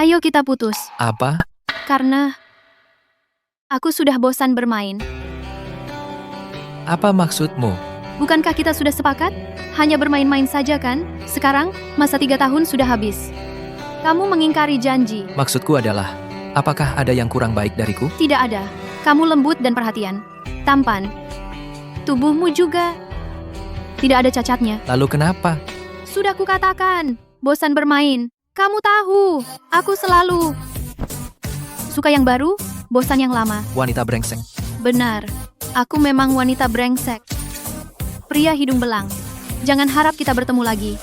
Ayo kita putus. Apa? Karena aku sudah bosan bermain. Apa maksudmu? Bukankah kita sudah sepakat? Hanya bermain-main saja kan? Sekarang, masa 3 tahun sudah habis. Kamu mengingkari janji. Maksudku adalah, apakah ada yang kurang baik dariku? Tidak ada. Kamu lembut dan perhatian. Tampan. Tubuhmu juga. Tidak ada cacatnya. Lalu kenapa? Sudah kukatakan, bosan bermain. Kamu tahu, aku selalu suka yang baru, bosan yang lama. Wanita brengsek. Benar, aku memang wanita brengsek. Pria hidung belang. Jangan harap kita bertemu lagi.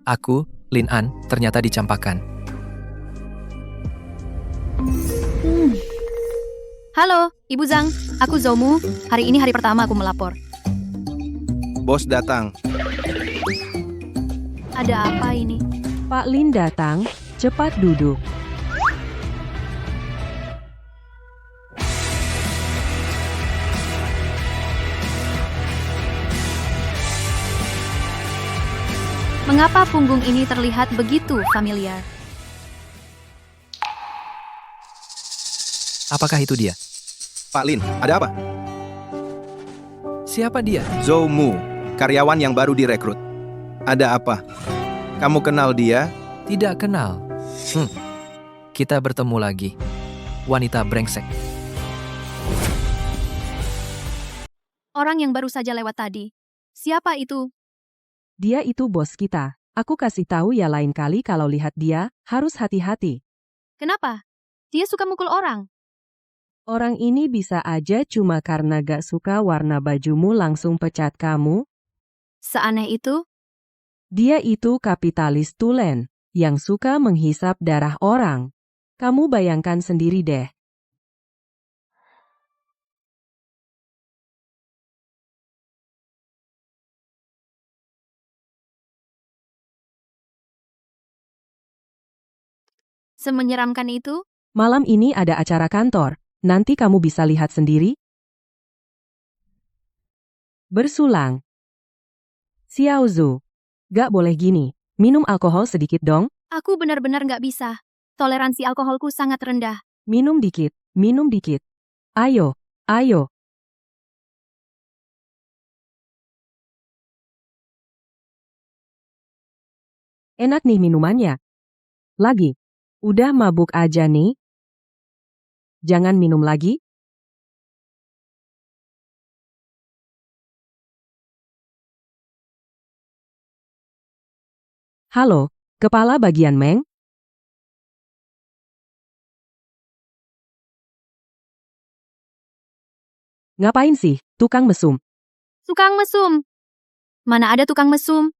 Aku, Lin An, ternyata dicampakkan. Halo, Ibu Zhang. Aku Zoumu. Hari ini hari pertama aku melapor. Bos datang. Ada apa ini? Pak Lin datang, cepat duduk. Mengapa punggung ini terlihat begitu familiar? Apakah itu dia? Pak Lin, ada apa? Siapa dia? Zoumu, karyawan yang baru direkrut. Ada apa? Kamu kenal dia? Tidak kenal. Kita bertemu lagi. Wanita brengsek. Orang yang baru saja lewat tadi. Siapa itu? Dia itu bos kita. Aku kasih tahu ya lain kali kalau lihat dia, harus hati-hati. Kenapa? Dia suka mukul orang. Orang ini bisa aja cuma karena gak suka warna bajumu langsung pecat kamu. Seaneh itu? Dia itu kapitalis tulen, yang suka menghisap darah orang. Kamu bayangkan sendiri deh. Semenyeramkan itu? Malam ini ada acara kantor, nanti kamu bisa lihat sendiri. Bersulang. Xiaozu, gak boleh gini, minum alkohol sedikit dong. Aku benar-benar nggak bisa. Toleransi alkoholku sangat rendah. Minum dikit, minum dikit. Ayo, ayo. Enak nih minumannya. Lagi. Udah mabuk aja nih. Jangan minum lagi. Halo, kepala bagian Meng. Ngapain sih, tukang mesum? Tukang mesum. Mana ada tukang mesum?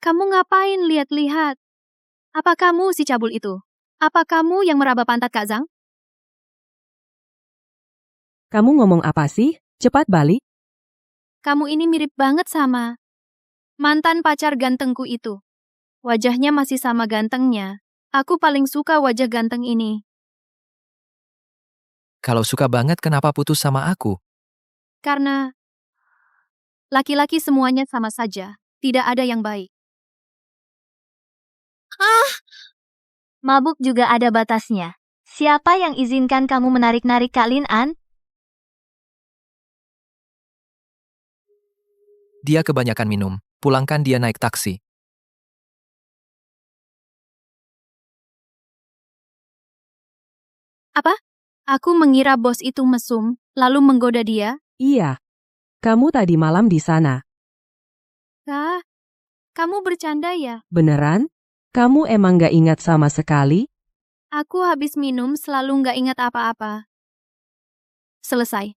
Kamu ngapain lihat-lihat? Apa kamu si cabul itu? Apa kamu yang meraba pantat Kak Zhang? Kamu ngomong apa sih? Cepat balik. Kamu ini mirip banget sama mantan pacar gantengku itu. Wajahnya masih sama gantengnya. Aku paling suka wajah ganteng ini. Kalau suka banget kenapa putus sama aku? Karena laki-laki semuanya sama saja. Tidak ada yang baik. Mabuk juga ada batasnya. Siapa yang izinkan kamu menarik-narik Kak Lin An? Dia kebanyakan minum. Pulangkan dia naik taksi. Apa? Aku mengira bos itu mesum, lalu menggoda dia. Iya. Kamu tadi malam di sana. Kak, kamu bercanda ya? Beneran? Kamu emang gak ingat sama sekali? Aku habis minum selalu nggak ingat apa-apa. Selesai.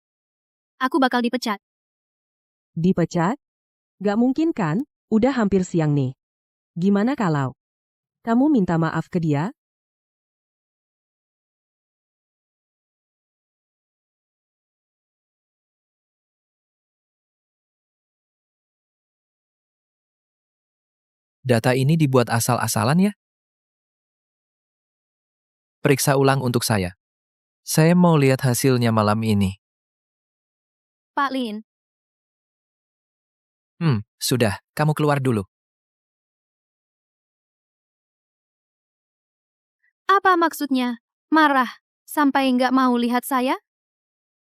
Aku bakal dipecat. Dipecat? Gak mungkin kan? Udah hampir siang nih. Gimana kalau Kamu minta maaf ke dia? Data ini dibuat asal-asalan ya? Periksa ulang untuk saya. Saya mau lihat hasilnya malam ini. Pak Lin, Sudah. Kamu keluar dulu. apa maksudnya? Marah sampai nggak mau lihat saya?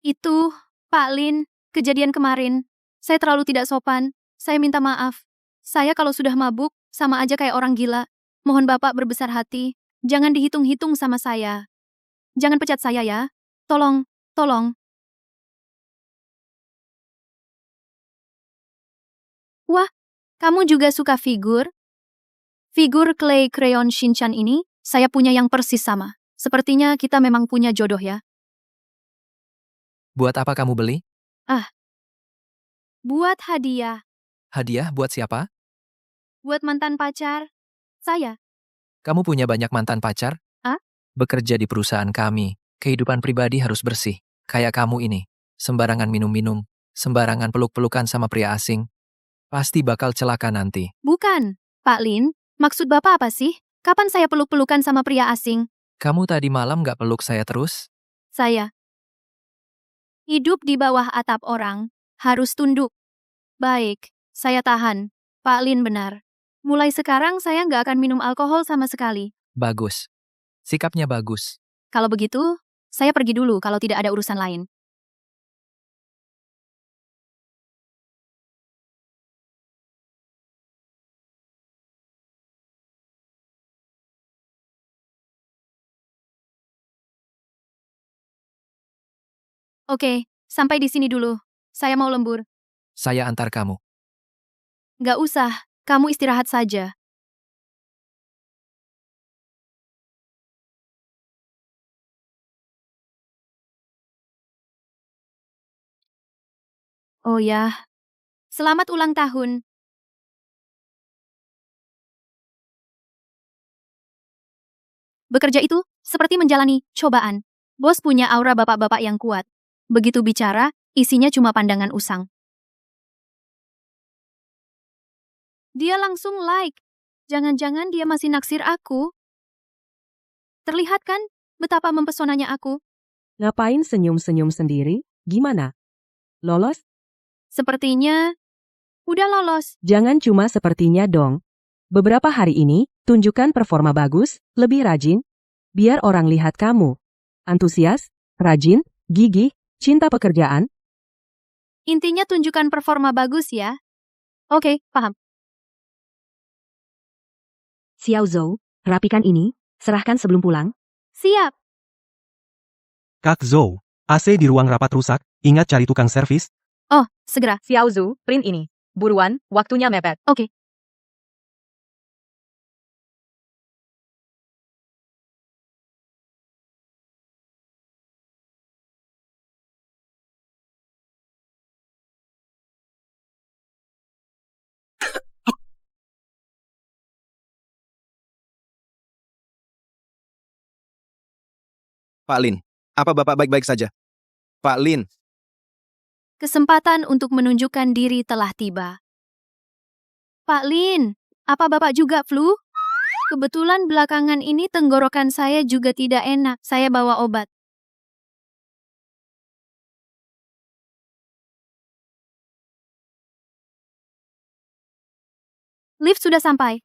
Itu, Pak Lin, kejadian kemarin. Saya terlalu tidak sopan. Saya minta maaf. Saya kalau sudah mabuk, sama aja kayak orang gila. Mohon Bapak berbesar hati. Jangan dihitung-hitung sama saya. Jangan pecat saya ya. Tolong, tolong. Wah, kamu juga suka figur? Figur clay crayon Shinchan ini, saya punya yang persis sama. Sepertinya kita memang punya jodoh ya. Buat apa kamu beli? Buat hadiah, Hadiah buat siapa? buat mantan pacar. Saya. Kamu punya banyak mantan pacar? Ah? Bekerja di perusahaan kami. Kehidupan pribadi harus bersih. Kayak kamu ini. Sembarangan minum-minum. Sembarangan peluk-pelukan sama pria asing. Pasti bakal celaka nanti. Bukan, Pak Lin. Maksud Bapak apa sih? Kapan saya peluk-pelukan sama pria asing? Kamu tadi malam gak peluk saya terus? Saya. Hidup di bawah atap orang, harus tunduk. Baik, saya tahan. Pak Lin benar. Mulai sekarang saya nggak akan minum alkohol sama sekali. Bagus. Sikapnya bagus. Kalau begitu, saya pergi dulu kalau tidak ada urusan lain. Oke, sampai di sini dulu. Saya mau lembur. Saya antar kamu. Nggak usah, kamu istirahat saja. Oh ya, selamat ulang tahun. Bekerja itu seperti menjalani cobaan. Bos punya aura bapak-bapak yang kuat. Begitu bicara, isinya cuma pandangan usang. Dia langsung like. Jangan-jangan dia masih naksir aku. Terlihat kan betapa mempesonanya aku? Ngapain senyum-senyum sendiri? Gimana? Lolos? Sepertinya udah lolos. Jangan cuma sepertinya dong. Beberapa hari ini, tunjukkan performa bagus, lebih rajin, biar orang lihat kamu. Antusias, rajin, gigih, cinta pekerjaan. Intinya tunjukkan performa bagus ya. Oke, paham. Xiao Zhou, rapikan ini, serahkan sebelum pulang. Siap. Kak Zhou, AC di ruang rapat rusak, ingat cari tukang servis. Oh, segera. Xiao Zhou, print ini. Buruan, waktunya mepet. Oke. Pak Lin, apa Bapak baik-baik saja? Pak Lin, Kesempatan untuk menunjukkan diri telah tiba. Pak Lin, apa Bapak juga flu? Kebetulan belakangan ini tenggorokan saya juga tidak enak. Saya bawa obat. Lift sudah sampai.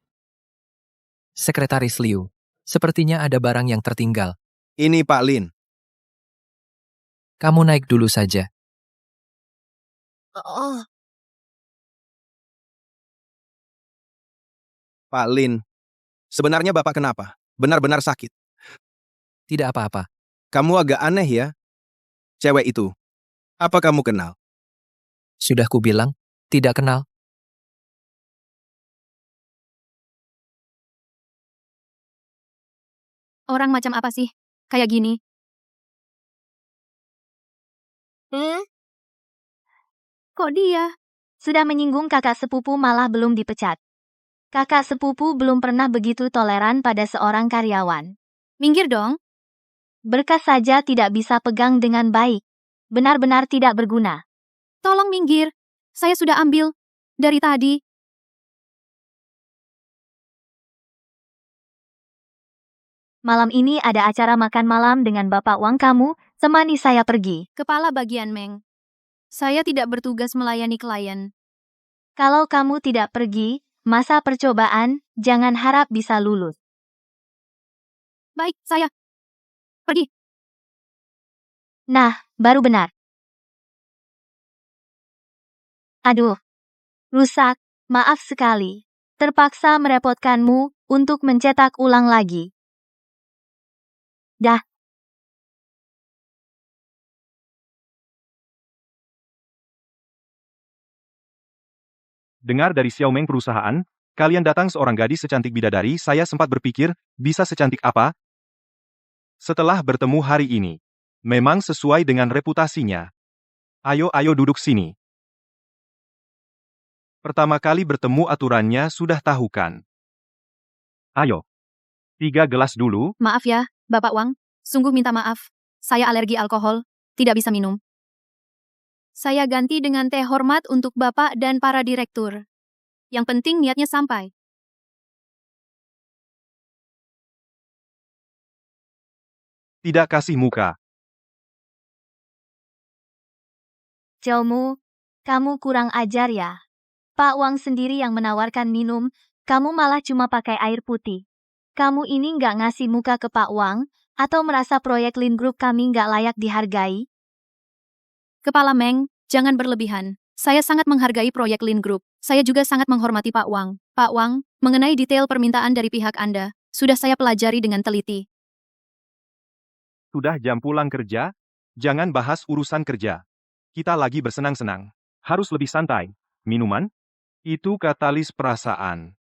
Sekretaris Liu. Sepertinya ada barang yang tertinggal. ini Pak Lin. Kamu naik dulu saja. Pak Lin, sebenarnya Bapak kenapa? Benar-benar sakit. Tidak apa-apa. Kamu agak aneh ya. Cewek itu. Apa kamu kenal? Sudah kubilang, tidak kenal. Orang macam apa sih? Kayak gini. Kok dia? Sudah menyinggung kakak sepupu malah belum dipecat. Kakak sepupu belum pernah begitu toleran pada seorang karyawan. Minggir dong. Berkas saja tidak bisa pegang dengan baik. Benar-benar tidak berguna. Tolong minggir. Saya sudah ambil. Dari tadi. Malam ini ada acara makan malam dengan Bapak Wang kamu, temani saya pergi. Kepala bagian Meng. Saya tidak bertugas melayani klien. Kalau kamu tidak pergi, masa percobaan, jangan harap bisa lulus. Baik, saya pergi. Nah, baru benar. Aduh, rusak, maaf sekali. Terpaksa merepotkanmu untuk mencetak ulang lagi. Dah. Dengar dari Xiaomeng perusahaan, kalian datang seorang gadis secantik bidadari, saya sempat berpikir, bisa secantik apa? Setelah bertemu hari ini, memang sesuai dengan reputasinya. Ayo duduk sini. Pertama kali bertemu aturannya sudah tahu kan? Ayo. 3 gelas dulu. Maaf ya, Bapak Wang. Sungguh minta maaf. Saya alergi alkohol. Tidak bisa minum. Saya ganti dengan teh hormat untuk Bapak dan para direktur. Yang penting niatnya sampai. Tidak kasih muka. Xiaomu, kamu kurang ajar ya. Pak Wang sendiri yang menawarkan minum, kamu malah cuma pakai air putih. Kamu ini nggak ngasih muka ke Pak Wang, atau merasa proyek Lin Group kami nggak layak dihargai? Kepala Meng, jangan berlebihan. Saya sangat menghargai proyek Lin Group. Saya juga sangat menghormati Pak Wang. Pak Wang, mengenai detail permintaan dari pihak Anda, sudah saya pelajari dengan teliti. Sudah jam pulang kerja? Jangan bahas urusan kerja. Kita lagi bersenang-senang. Harus lebih santai. Minuman? Itu katalis perasaan.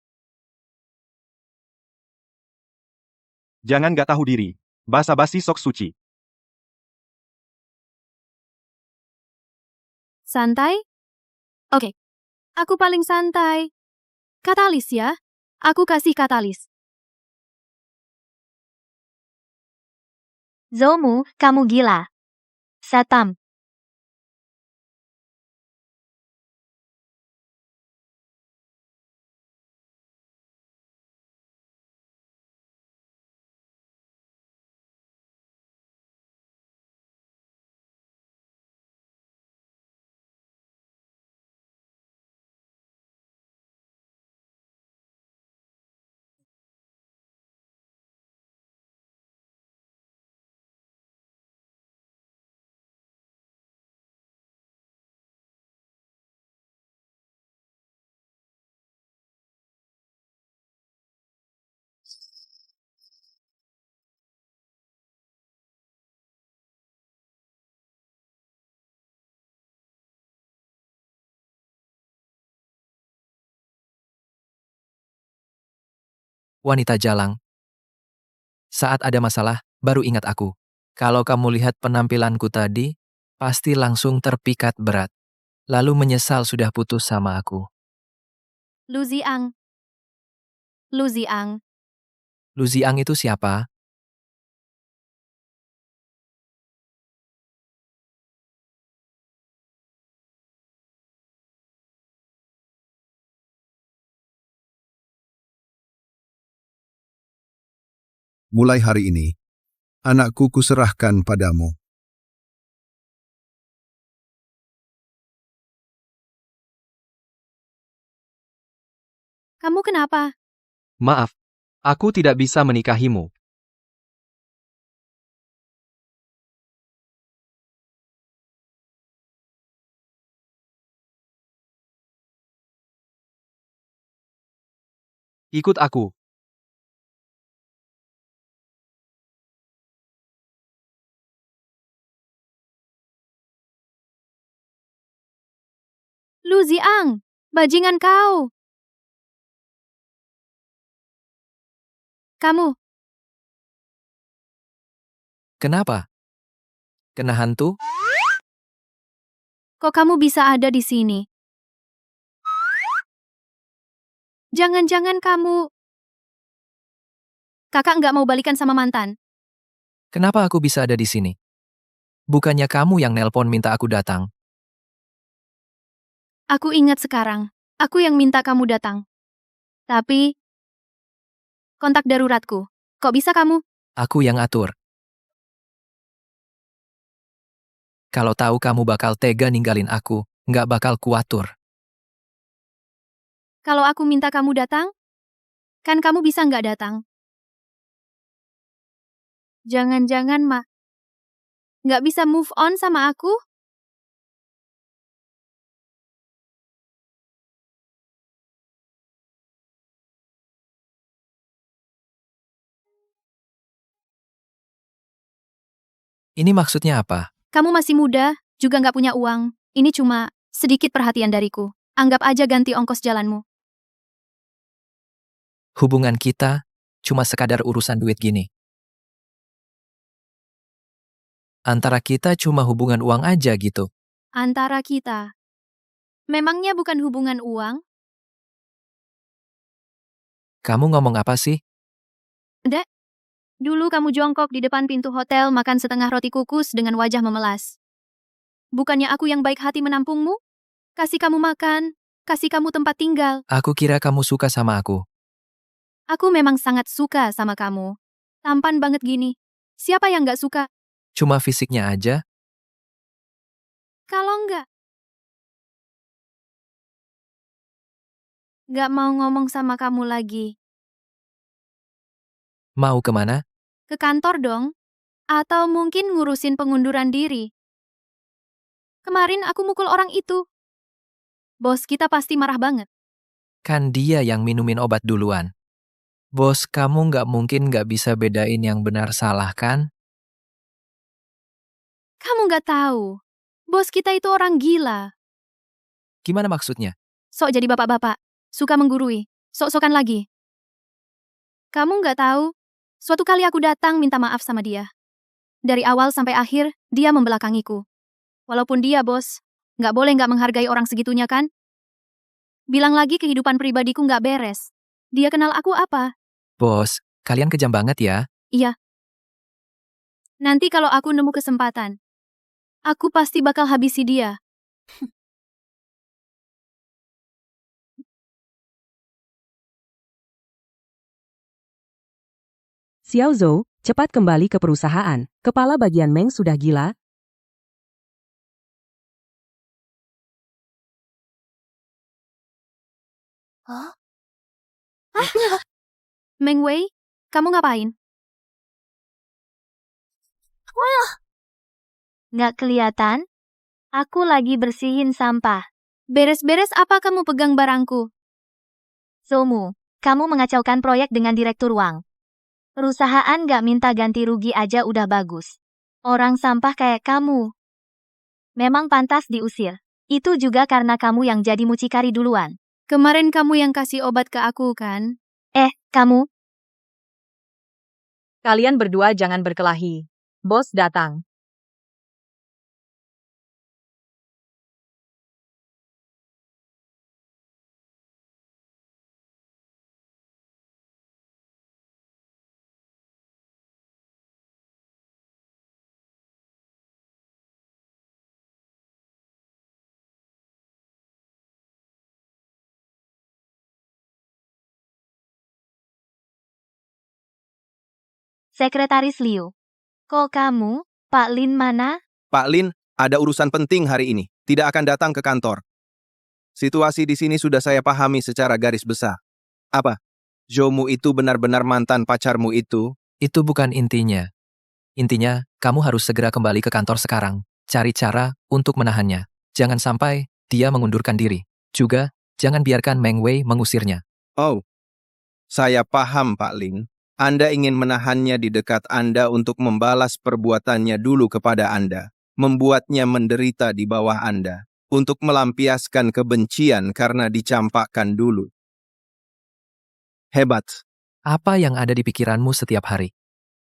Jangan gak tahu diri. Basa-basi sok suci. Santai? Oke. Aku paling santai. Katalis ya. Aku kasih katalis. Zoumu, kamu gila. Satam. Wanita jalang. Saat ada masalah, baru ingat aku. Kalau kamu lihat penampilanku tadi, pasti langsung terpikat berat. Lalu menyesal sudah putus sama aku. Lu Ziang. Lu Ziang. Lu Ziang itu siapa? Mulai hari ini, anakku kuserahkan padamu. Kamu kenapa? Maaf, aku tidak bisa menikahimu. Ikut aku. Lu Ziang. Bajingan kau. Kamu. Kenapa? Kena hantu? Kok kamu bisa ada di sini? Jangan-jangan kamu... Kakak nggak mau balikan sama mantan. Kenapa aku bisa ada di sini? Bukannya kamu yang nelpon minta aku datang. Aku ingat sekarang. Aku yang minta kamu datang. Tapi... kontak daruratku. Kok bisa kamu? Aku yang atur. Kalau tahu kamu bakal tega ninggalin aku, nggak bakal kuatur. Kalau aku minta kamu datang, kan kamu bisa nggak datang. Jangan-jangan, Ma. Nggak bisa move on sama aku? Ini maksudnya apa? Kamu masih muda, juga nggak punya uang. Ini cuma sedikit perhatian dariku. Anggap aja ganti ongkos jalanmu. Hubungan kita cuma sekadar urusan duit gini. Antara kita cuma hubungan uang aja gitu. Antara kita. Memangnya bukan hubungan uang? Kamu ngomong apa sih? Dek, dulu kamu jongkok di depan pintu hotel makan setengah roti kukus dengan wajah memelas. Bukannya aku yang baik hati menampungmu? Kasih kamu makan, kasih kamu tempat tinggal. Aku kira kamu suka sama aku. Aku memang sangat suka sama kamu. Tampan banget gini. Siapa yang nggak suka? Cuma fisiknya aja. Kalau nggak mau ngomong sama kamu lagi. Mau kemana? Ke kantor dong. Atau mungkin ngurusin pengunduran diri. Kemarin aku mukul orang itu. Bos kita pasti marah banget. Kan dia yang minumin obat duluan. Bos, kamu nggak mungkin nggak bisa bedain yang benar salah kan? Kamu nggak tahu. Bos kita itu orang gila. Gimana maksudnya? Sok jadi bapak-bapak. Suka menggurui. Sok-sokan lagi. Kamu nggak tahu. Suatu kali aku datang minta maaf sama dia. Dari awal sampai akhir, dia membelakangiku. Walaupun dia bos, nggak boleh nggak menghargai orang segitunya kan? Bilang lagi kehidupan pribadiku nggak beres. Dia kenal aku apa? Bos, kalian kejam banget ya. Iya. Nanti kalau aku nemu kesempatan, aku pasti bakal habisi dia. Xiao Zhou, cepat kembali ke perusahaan. Kepala bagian Meng sudah gila. Meng Wei, kamu ngapain? Nggak kelihatan? Aku lagi bersihin sampah. Beres-beres apa kamu pegang barangku? Somu, kamu mengacaukan proyek dengan direktur Wang. Perusahaan nggak minta ganti rugi aja udah bagus. Orang sampah kayak kamu memang pantas diusir. Itu juga karena kamu yang jadi mucikari duluan. Kemarin kamu yang kasih obat ke aku kan? Kamu? Kalian berdua jangan berkelahi. Bos datang. Sekretaris Liu. Kok kamu, Pak Lin mana? Pak Lin, ada urusan penting hari ini. Tidak akan datang ke kantor. Situasi di sini sudah saya pahami secara garis besar. Apa? Zhoumu itu benar-benar mantan pacarmu itu? Itu bukan intinya. Intinya, kamu harus segera kembali ke kantor sekarang. Cari cara untuk menahannya. Jangan sampai dia mengundurkan diri. Juga, jangan biarkan Meng Wei mengusirnya. Oh, saya paham Pak Lin. Anda ingin menahannya di dekat Anda untuk membalas perbuatannya dulu kepada Anda. Membuatnya menderita di bawah Anda. Untuk melampiaskan kebencian karena dicampakkan dulu. Hebat. Apa yang ada di pikiranmu setiap hari?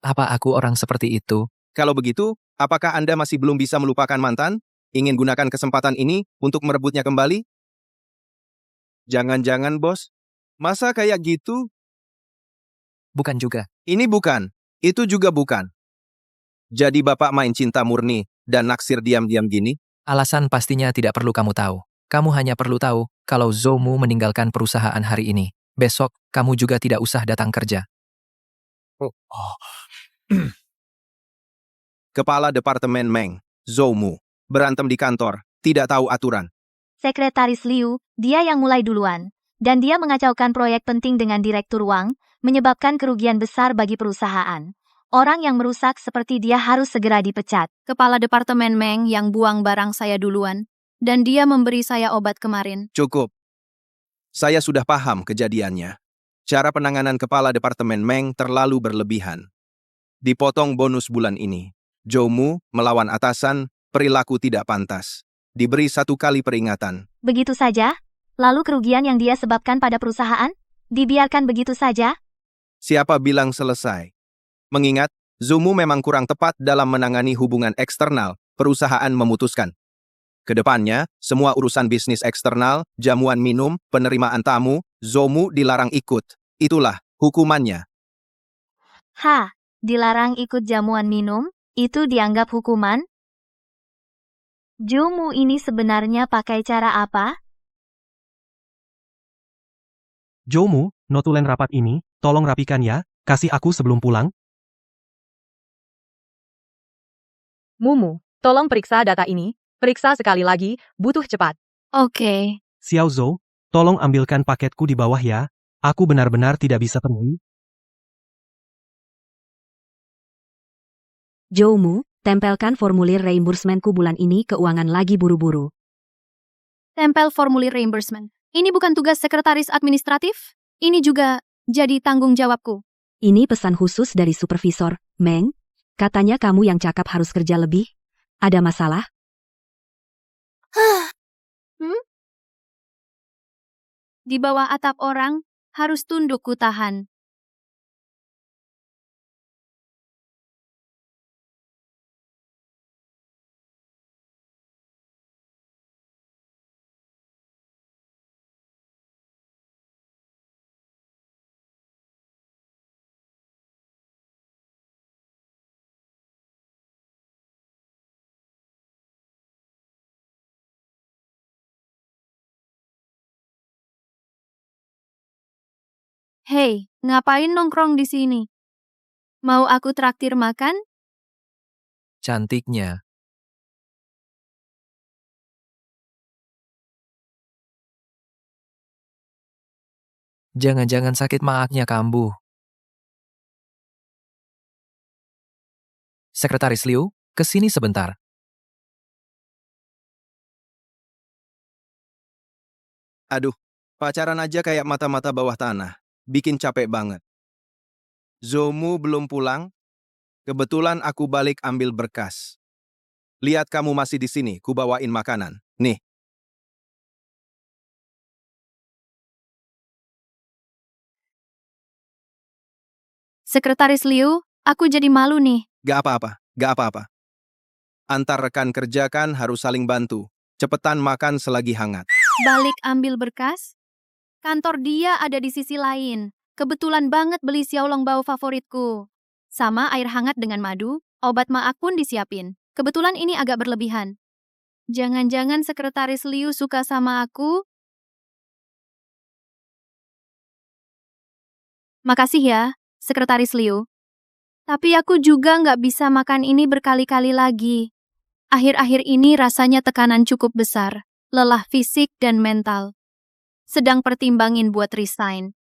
Apa aku orang seperti itu? Kalau begitu, apakah Anda masih belum bisa melupakan mantan? Ingin gunakan kesempatan ini untuk merebutnya kembali? Jangan-jangan, bos, Masa kayak gitu? Bukan juga. Ini bukan. Itu juga bukan. Jadi Bapak main cinta murni dan naksir diam-diam gini? Alasan pastinya tidak perlu kamu tahu. Kamu hanya perlu tahu kalau Zoumu meninggalkan perusahaan hari ini. Besok, kamu juga tidak usah datang kerja. Kepala Departemen Meng, Zoumu, berantem di kantor, tidak tahu aturan. Sekretaris Liu, dia yang mulai duluan. Dan dia mengacaukan proyek penting dengan Direktur Wang, menyebabkan kerugian besar bagi perusahaan. Orang yang merusak seperti dia harus segera dipecat. Kepala Departemen Meng yang buang barang saya duluan, dan dia memberi saya obat kemarin. Cukup. Saya sudah paham kejadiannya. Cara penanganan Kepala Departemen Meng terlalu berlebihan. Dipotong bonus bulan ini. Zoumu melawan atasan, perilaku tidak pantas. Diberi 1 kali peringatan. Begitu saja? Lalu kerugian yang dia sebabkan pada perusahaan? Dibiarkan begitu saja? Siapa bilang selesai? Mengingat, Zoumu memang kurang tepat dalam menangani hubungan eksternal, perusahaan memutuskan. Kedepannya, semua urusan bisnis eksternal, jamuan minum, penerimaan tamu, Zoumu dilarang ikut. Itulah hukumannya. Dilarang ikut jamuan minum? Itu dianggap hukuman? Zoumu ini sebenarnya pakai cara apa? Zoumu, notulen rapat ini, tolong rapikan ya, kasih aku sebelum pulang. Mumu, tolong periksa data ini. Periksa sekali lagi, butuh cepat. Oke. Xiao Zhou, tolong ambilkan paketku di bawah ya. Aku benar-benar tidak bisa temui. Zoumu, tempelkan formulir reimbursementku bulan ini keuangan lagi buru-buru. Tempel formulir reimbursement. Ini bukan tugas sekretaris administratif? Ini juga jadi tanggung jawabku. Ini pesan khusus dari supervisor, Meng. Katanya kamu yang cakap harus kerja lebih. Ada masalah? Di bawah atap orang, harus tunduk ku tahan. Hei, ngapain nongkrong di sini? Mau aku traktir makan? Cantiknya. Jangan-jangan sakit maaknya kambuh. Sekretaris Liu, kesini sebentar. Aduh, pacaran aja kayak mata-mata bawah tanah. Bikin capek banget. Zoumu belum pulang? Kebetulan aku balik ambil berkas. Lihat kamu masih di sini, ku bawain makanan. Nih. Sekretaris Liu, aku jadi malu nih. Gak apa-apa. Antar rekan kerja kan harus saling bantu. Cepetan makan selagi hangat. Balik ambil berkas? Kantor dia ada di sisi lain. Kebetulan banget beli xiaolongbao favoritku. Sama air hangat dengan madu, obat maak pun disiapin. Kebetulan ini agak berlebihan. Jangan-jangan Sekretaris Liu suka sama aku? Makasih ya, Sekretaris Liu. Tapi aku juga nggak bisa makan ini berkali-kali lagi. Akhir-akhir ini rasanya tekanan cukup besar, lelah fisik dan mental. Sedang pertimbangin buat resign.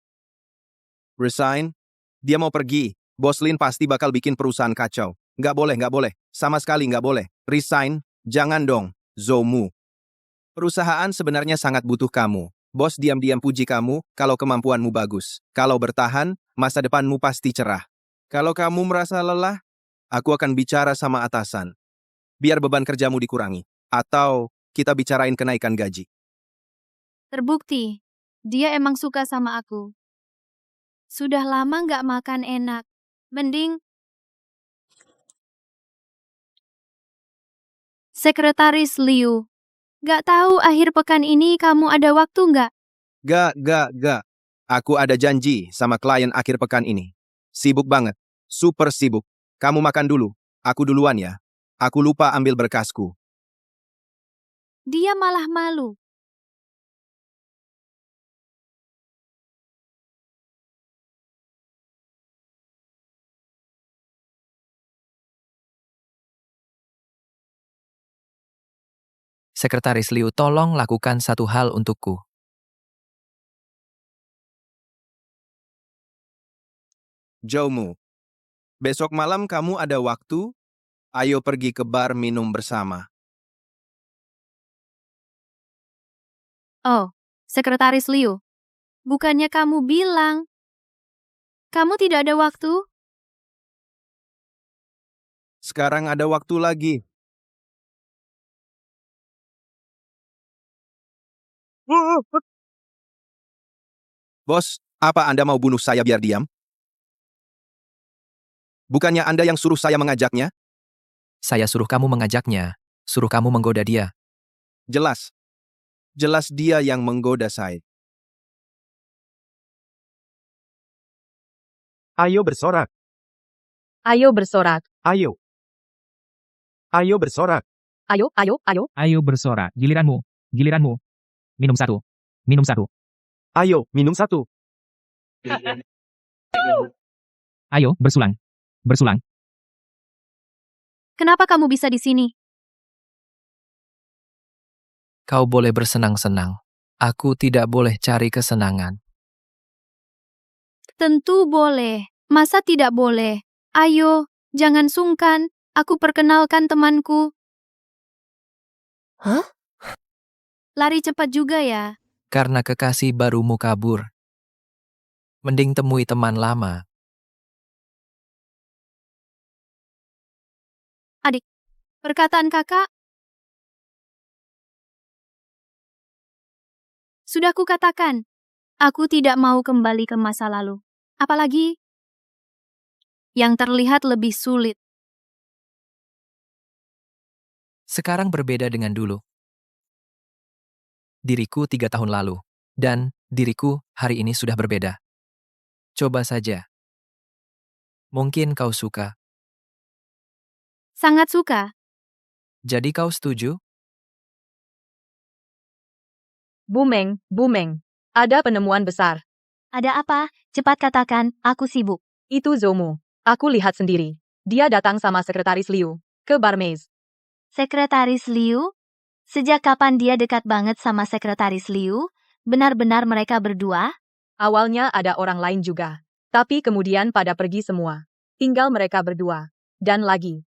Resign? Dia mau pergi. Bos Lin pasti bakal bikin perusahaan kacau. Nggak boleh. Sama sekali nggak boleh. Resign? Jangan dong, Zoumu. Perusahaan sebenarnya sangat butuh kamu. Bos diam-diam puji kamu kalau kemampuanmu bagus. Kalau bertahan, masa depanmu pasti cerah. Kalau kamu merasa lelah, aku akan bicara sama atasan. Biar beban kerjamu dikurangi. Atau kita bicarain kenaikan gaji. Terbukti, dia emang suka sama aku. Sudah lama nggak makan enak. Mending Sekretaris Liu, nggak tahu akhir pekan ini kamu ada waktu nggak? Gak. Aku ada janji sama klien akhir pekan ini. Sibuk banget. Super sibuk. Kamu makan dulu. Aku duluan ya. Aku lupa ambil berkasku. Dia malah malu. Sekretaris Liu, tolong lakukan satu hal untukku. Zhoumu, besok malam kamu ada waktu? Ayo pergi ke bar minum bersama. Oh, Sekretaris Liu. Bukannya kamu bilang kamu tidak ada waktu? Sekarang ada waktu lagi. Bos, apa Anda mau bunuh saya biar diam? Bukannya Anda yang suruh saya mengajaknya? Saya suruh kamu mengajaknya, suruh kamu menggoda dia. Jelas. Jelas dia yang menggoda saya. Ayo bersorak. Ayo bersorak. Ayo. Ayo bersorak. Ayo, ayo, ayo. Ayo bersorak, giliranmu, giliranmu. Minum satu, minum satu. Ayo, minum satu. Ayo, bersulang, bersulang. Kenapa kamu bisa di sini? Kau boleh bersenang-senang. Aku tidak boleh cari kesenangan. Tentu boleh. Masa tidak boleh? Ayo, jangan sungkan. Aku perkenalkan temanku. Hah? Lari cepat juga ya. Karena kekasih barumu kabur. Mending temui teman lama. Adik, perkataan kakak. Sudah kukatakan, aku tidak mau kembali ke masa lalu. Apalagi yang terlihat lebih sulit. Sekarang berbeda dengan dulu. Diriku 3 tahun lalu. Dan diriku hari ini sudah berbeda. Coba saja. Mungkin kau suka. Sangat suka. Jadi kau setuju? Bumeng, Bumeng. Ada penemuan besar. Ada apa? Cepat katakan, aku sibuk. Itu Zhoumu. Aku lihat sendiri. Dia datang sama Sekretaris Liu ke Barmaze. Sekretaris Liu? Sejak kapan dia dekat banget sama Sekretaris Liu? Benar-benar mereka berdua? Awalnya ada orang lain juga. Tapi kemudian pada pergi semua. Tinggal mereka berdua. Dan lagi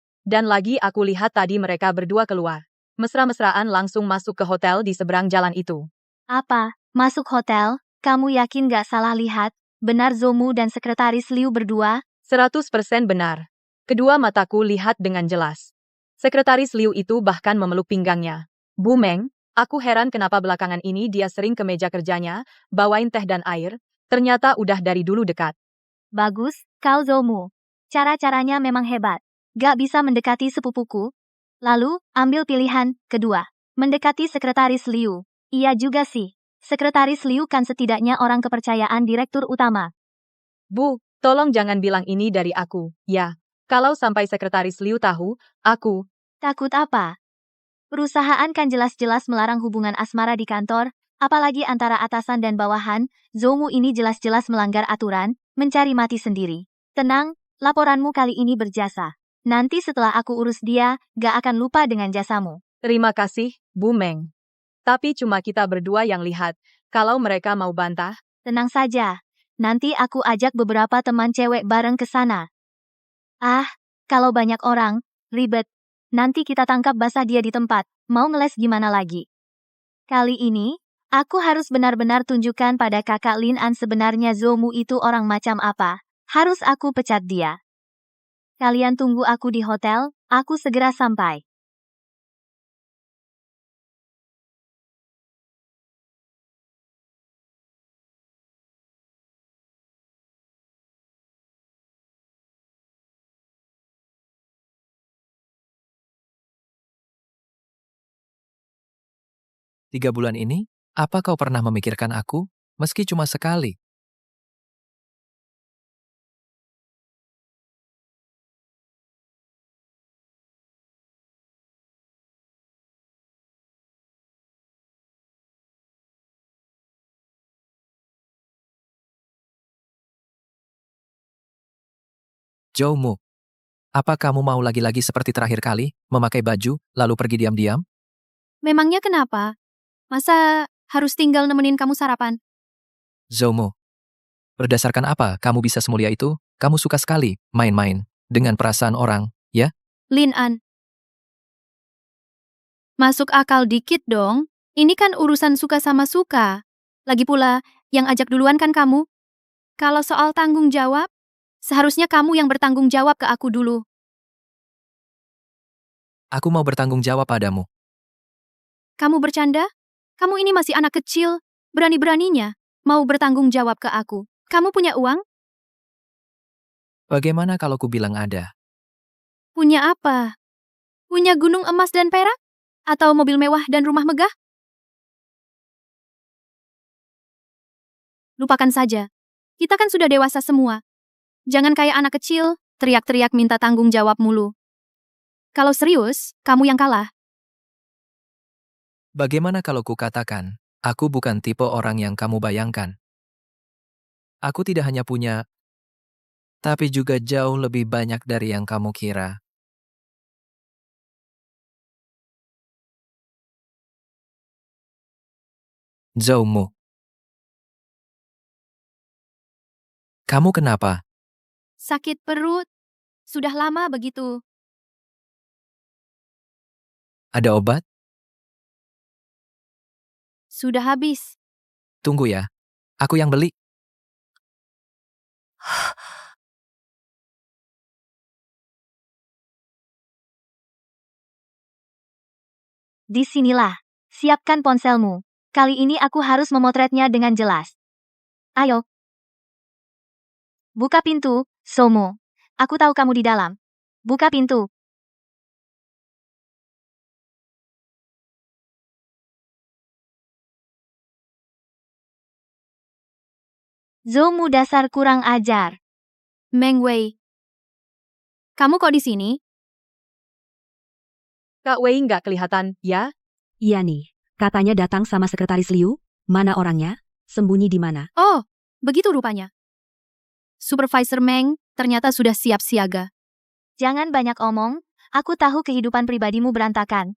aku lihat tadi mereka berdua keluar. Mesra-mesraan langsung masuk ke hotel di seberang jalan itu. Apa? Masuk hotel? Kamu yakin gak salah lihat? Benar Zhoumu dan Sekretaris Liu berdua? 100% benar. Kedua mataku lihat dengan jelas. Sekretaris Liu itu bahkan memeluk pinggangnya. Bumeng, aku heran kenapa belakangan ini dia sering ke meja kerjanya, bawain teh dan air, ternyata udah dari dulu dekat. Bagus, kau Zhoumu. Cara-caranya memang hebat. Gak bisa mendekati sepupuku. Lalu, ambil pilihan kedua. Mendekati Sekretaris Liu. Iya juga sih. Sekretaris Liu kan setidaknya orang kepercayaan direktur utama. Bu, tolong jangan bilang ini dari aku, ya. Kalau sampai Sekretaris Liu tahu, aku... Takut apa? Perusahaan kan jelas-jelas melarang hubungan asmara di kantor, apalagi antara atasan dan bawahan. Zhoumu ini jelas-jelas melanggar aturan, mencari mati sendiri. Tenang, laporanmu kali ini berjasa. Nanti setelah aku urus dia, gak akan lupa dengan jasamu. Terima kasih, Bumeng. Tapi cuma kita berdua yang lihat. Kalau mereka mau bantah, Tenang saja. Nanti aku ajak beberapa teman cewek bareng ke sana. Ah, kalau banyak orang, ribet. Nanti kita tangkap basah dia di tempat. Mau ngeles gimana lagi? Kali ini, aku harus benar-benar tunjukkan pada kakak Lin An sebenarnya Zhoumu itu orang macam apa. Harus aku pecat dia. Kalian tunggu aku di hotel, aku segera sampai. Tiga bulan ini, apa kau pernah memikirkan aku? Meski cuma sekali. Zhoumu, apa kamu mau lagi-lagi seperti terakhir kali, memakai baju, lalu pergi diam-diam? Memangnya kenapa? Masa harus tinggal nemenin kamu sarapan? Zhoumu, berdasarkan apa kamu bisa semulia itu? Kamu suka sekali main-main dengan perasaan orang, ya? Lin An. Masuk akal dikit dong. Ini kan urusan suka sama suka. Lagi pula, yang ajak duluan kan kamu. Kalau soal tanggung jawab, seharusnya kamu yang bertanggung jawab ke aku dulu. Aku mau bertanggung jawab padamu. Kamu bercanda? Kamu ini masih anak kecil. Berani-beraninya mau bertanggung jawab ke aku. Kamu punya uang? Bagaimana kalau ku bilang ada? Punya apa? Punya gunung emas dan perak? Atau mobil mewah dan rumah megah? Lupakan saja. Kita kan sudah dewasa semua. Jangan kayak anak kecil, teriak-teriak minta tanggung jawab mulu. Kalau serius, kamu yang kalah. Bagaimana kalau ku katakan, aku bukan tipe orang yang kamu bayangkan. Aku tidak hanya punya, tapi juga jauh lebih banyak dari yang kamu kira. Zhoumu, kamu kenapa? Sakit perut. Sudah lama begitu. Ada obat? Sudah habis. Tunggu ya. Aku yang beli. Disinilah. Siapkan ponselmu. Kali ini aku harus memotretnya dengan jelas. Ayo. Buka pintu, Somo. Aku tahu kamu di dalam. Buka pintu. Zomu dasar kurang ajar. Meng Wei. Kamu kok di sini? Kak Wei nggak kelihatan, ya? Iya nih, katanya datang sama sekretaris Liu. Mana orangnya? Sembunyi di mana? Oh, begitu rupanya. Supervisor Meng ternyata sudah siap siaga. Jangan banyak omong, aku tahu kehidupan pribadimu berantakan.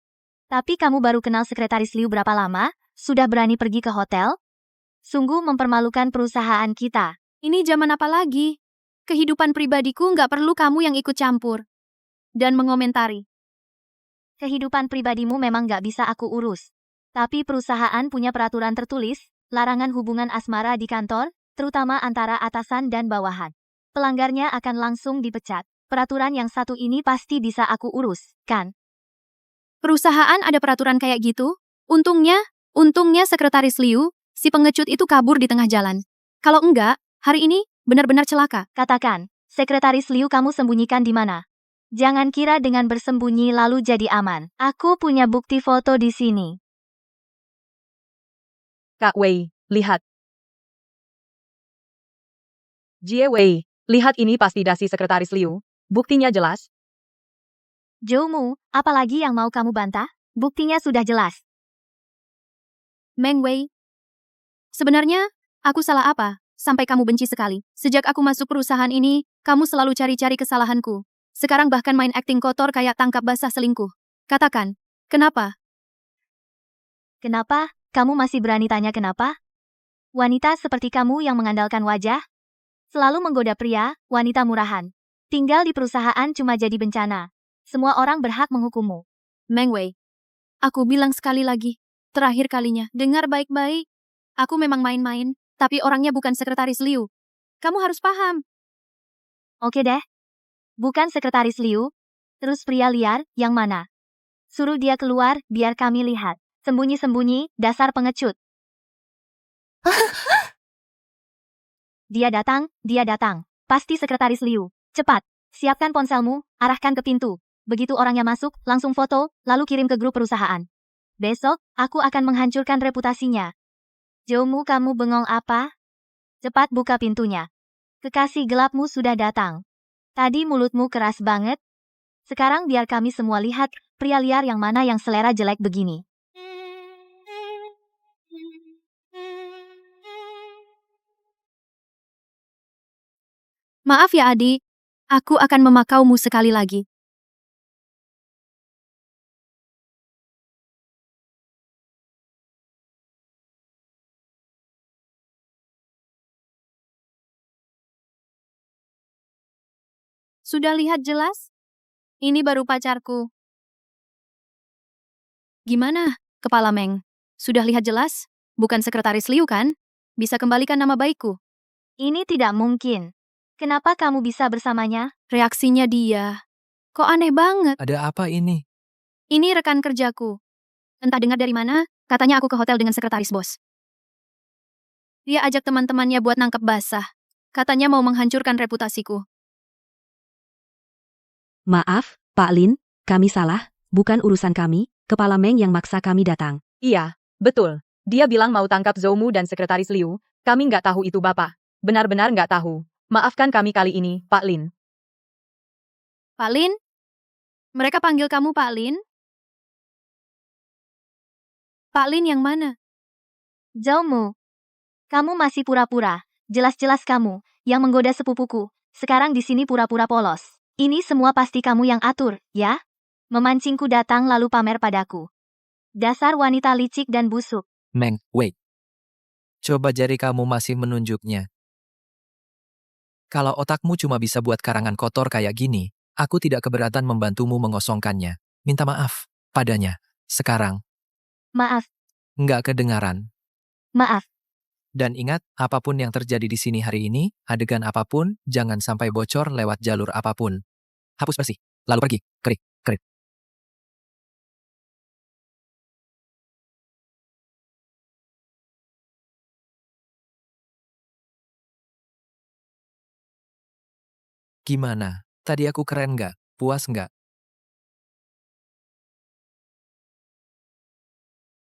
Tapi kamu baru kenal sekretaris Liu berapa lama? Sudah berani pergi ke hotel? Sungguh mempermalukan perusahaan kita. Ini zaman apa lagi? Kehidupan pribadiku nggak perlu kamu yang ikut campur. Dan mengomentari. Kehidupan pribadimu memang nggak bisa aku urus. Tapi perusahaan punya peraturan tertulis, larangan hubungan asmara di kantor, terutama antara atasan dan bawahan. Pelanggarnya akan langsung dipecat. Peraturan yang satu ini pasti bisa aku urus, kan? Perusahaan ada peraturan kayak gitu? Untungnya sekretaris Liu, si pengecut itu kabur di tengah jalan. Kalau enggak, hari ini benar-benar celaka. Katakan, sekretaris Liu kamu sembunyikan di mana? Jangan kira dengan bersembunyi lalu jadi aman. Aku punya bukti foto di sini. Kak Wei, lihat. Jie Wei, lihat ini pasti dasi sekretaris Liu. Buktinya jelas. Zhoumu, apalagi yang mau kamu bantah? Buktinya sudah jelas. Meng Wei. Sebenarnya, aku salah apa? Sampai kamu benci sekali. Sejak aku masuk perusahaan ini, kamu selalu cari-cari kesalahanku. Sekarang bahkan main akting kotor kayak tangkap basah selingkuh. Katakan, kenapa? Kenapa? Kamu masih berani tanya kenapa? Wanita seperti kamu yang mengandalkan wajah? Selalu menggoda pria, wanita murahan. Tinggal di perusahaan cuma jadi bencana. Semua orang berhak menghukummu. Meng Wei. Aku bilang sekali lagi. Terakhir kalinya, dengar baik-baik. Aku memang main-main, tapi orangnya bukan sekretaris Liu. Kamu harus paham. Oke deh. Bukan sekretaris Liu. Terus pria liar, yang mana? Suruh dia keluar, biar kami lihat. Sembunyi-sembunyi, dasar pengecut. Dia datang. Pasti sekretaris Liu. Cepat, siapkan ponselmu, arahkan ke pintu. Begitu orangnya masuk, langsung foto, lalu kirim ke grup perusahaan. Besok, aku akan menghancurkan reputasinya. Zhoumu, kamu bengong apa? Cepat buka pintunya. Kekasih gelapmu sudah datang. Tadi mulutmu keras banget. Sekarang biar kami semua lihat, pria liar yang mana yang selera jelek begini. Maaf ya adik, Aku akan memakaumu sekali lagi. Sudah lihat jelas? Ini baru pacarku. Gimana, Kepala Meng? Sudah lihat jelas? Bukan sekretaris Liu kan? Bisa kembalikan nama baikku. Ini tidak mungkin. Kenapa kamu bisa bersamanya? Reaksinya dia. Kok aneh banget? Ada apa ini? Ini rekan kerjaku. Entah dengar dari mana, katanya aku ke hotel dengan sekretaris bos. Dia ajak teman-temannya buat nangkep basah. Katanya mau menghancurkan reputasiku. Maaf, Pak Lin, kami salah, bukan urusan kami, Kepala Meng yang maksa kami datang. Iya, betul. Dia bilang mau tangkap Zoumu dan sekretaris Liu. Kami nggak tahu itu Bapak. Benar-benar nggak tahu. Maafkan kami kali ini, Pak Lin. Pak Lin? Mereka panggil kamu Pak Lin? Pak Lin yang mana? Zoumu. Kamu masih pura-pura. Jelas-jelas kamu yang menggoda sepupuku. Sekarang di sini pura-pura polos. Ini semua pasti kamu yang atur, ya? Memancingku datang lalu pamer padaku. Dasar wanita licik dan busuk. Meng, wait. Coba jari kamu masih menunjuknya. Kalau otakmu cuma bisa buat karangan kotor kayak gini, aku tidak keberatan membantumu mengosongkannya. Minta maaf padanya. Sekarang, Maaf, nggak kedengaran. maaf. Dan ingat, apapun yang terjadi di sini hari ini, adegan apapun, jangan sampai bocor lewat jalur apapun. Hapus bersih, lalu pergi, kerik, kerik. Gimana? Tadi aku keren nggak? Puas nggak?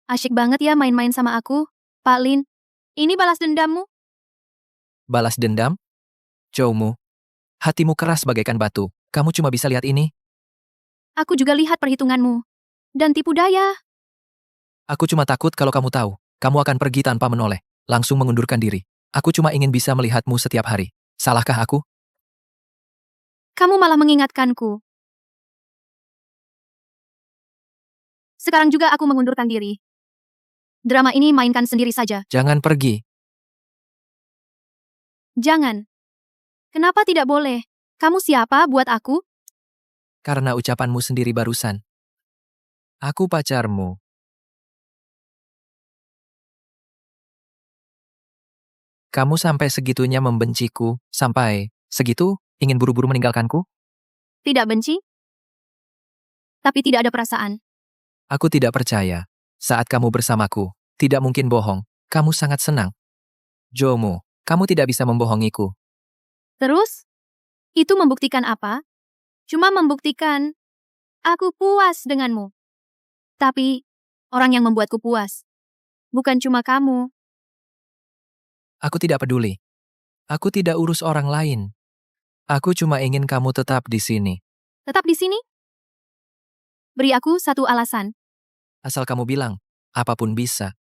Asyik banget ya main-main sama aku, Pak Lin. Ini balas dendammu? Balas dendam? Zoumu, hatimu keras bagaikan batu. Kamu cuma bisa lihat ini. Aku juga lihat perhitunganmu. Dan tipu daya. Aku cuma takut kalau kamu tahu, kamu akan pergi tanpa menoleh, langsung mengundurkan diri. Aku cuma ingin bisa melihatmu setiap hari. Salahkah aku? Kamu malah mengingatkanku. Sekarang juga aku mengundurkan diri. Drama ini mainkan sendiri saja. Jangan pergi. Jangan. Kenapa tidak boleh? Kamu siapa buat aku? Karena ucapanmu sendiri barusan. Aku pacarmu. Kamu sampai segitunya membenciku, sampai segitu ingin buru-buru meninggalkanku? Tidak benci? Tapi tidak ada perasaan. Aku tidak percaya. Saat kamu bersamaku, tidak mungkin bohong. Kamu sangat senang. Zoumu, kamu tidak bisa membohongiku. Terus? Itu membuktikan apa? Cuma membuktikan aku puas denganmu. Tapi orang yang membuatku puas bukan cuma kamu. Aku tidak peduli. Aku tidak urus orang lain. Aku cuma ingin kamu tetap di sini. Tetap di sini? Beri aku satu alasan. Asal kamu bilang, apapun bisa.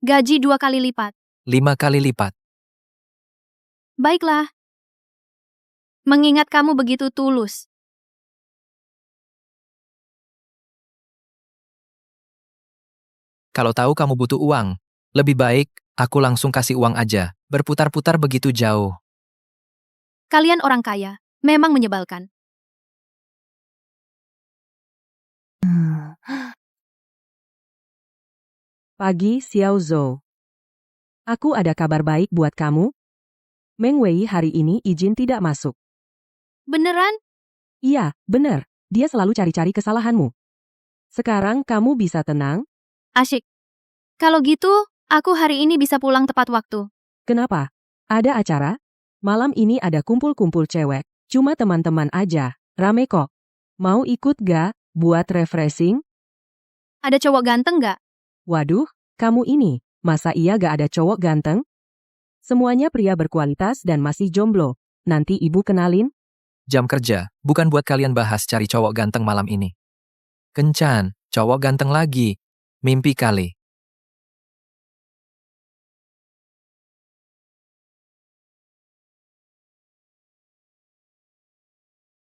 Gaji 2 kali lipat. 5 kali lipat. Baiklah. Mengingat kamu begitu tulus. Kalau tahu kamu butuh uang, lebih baik aku langsung kasih uang aja. Berputar-putar begitu jauh. Kalian orang kaya. Memang menyebalkan. Pagi Xiao Zhou. Aku ada kabar baik buat kamu. Meng Wei hari ini izin tidak masuk. Beneran? Iya, benar. Dia selalu cari-cari kesalahanmu. Sekarang kamu bisa tenang. Asyik. Kalau gitu, aku hari ini bisa pulang tepat waktu. Kenapa? Ada acara? Malam ini ada kumpul-kumpul cewek. Cuma teman-teman aja. Rame kok. Mau ikut gak? Buat refreshing? Ada cowok ganteng gak? Waduh, kamu ini. Masa iya gak ada cowok ganteng? Semuanya pria berkualitas dan masih jomblo. Nanti ibu kenalin. Jam kerja, bukan buat kalian bahas cari cowok ganteng malam ini. Kencan, cowok ganteng lagi. Mimpi kali.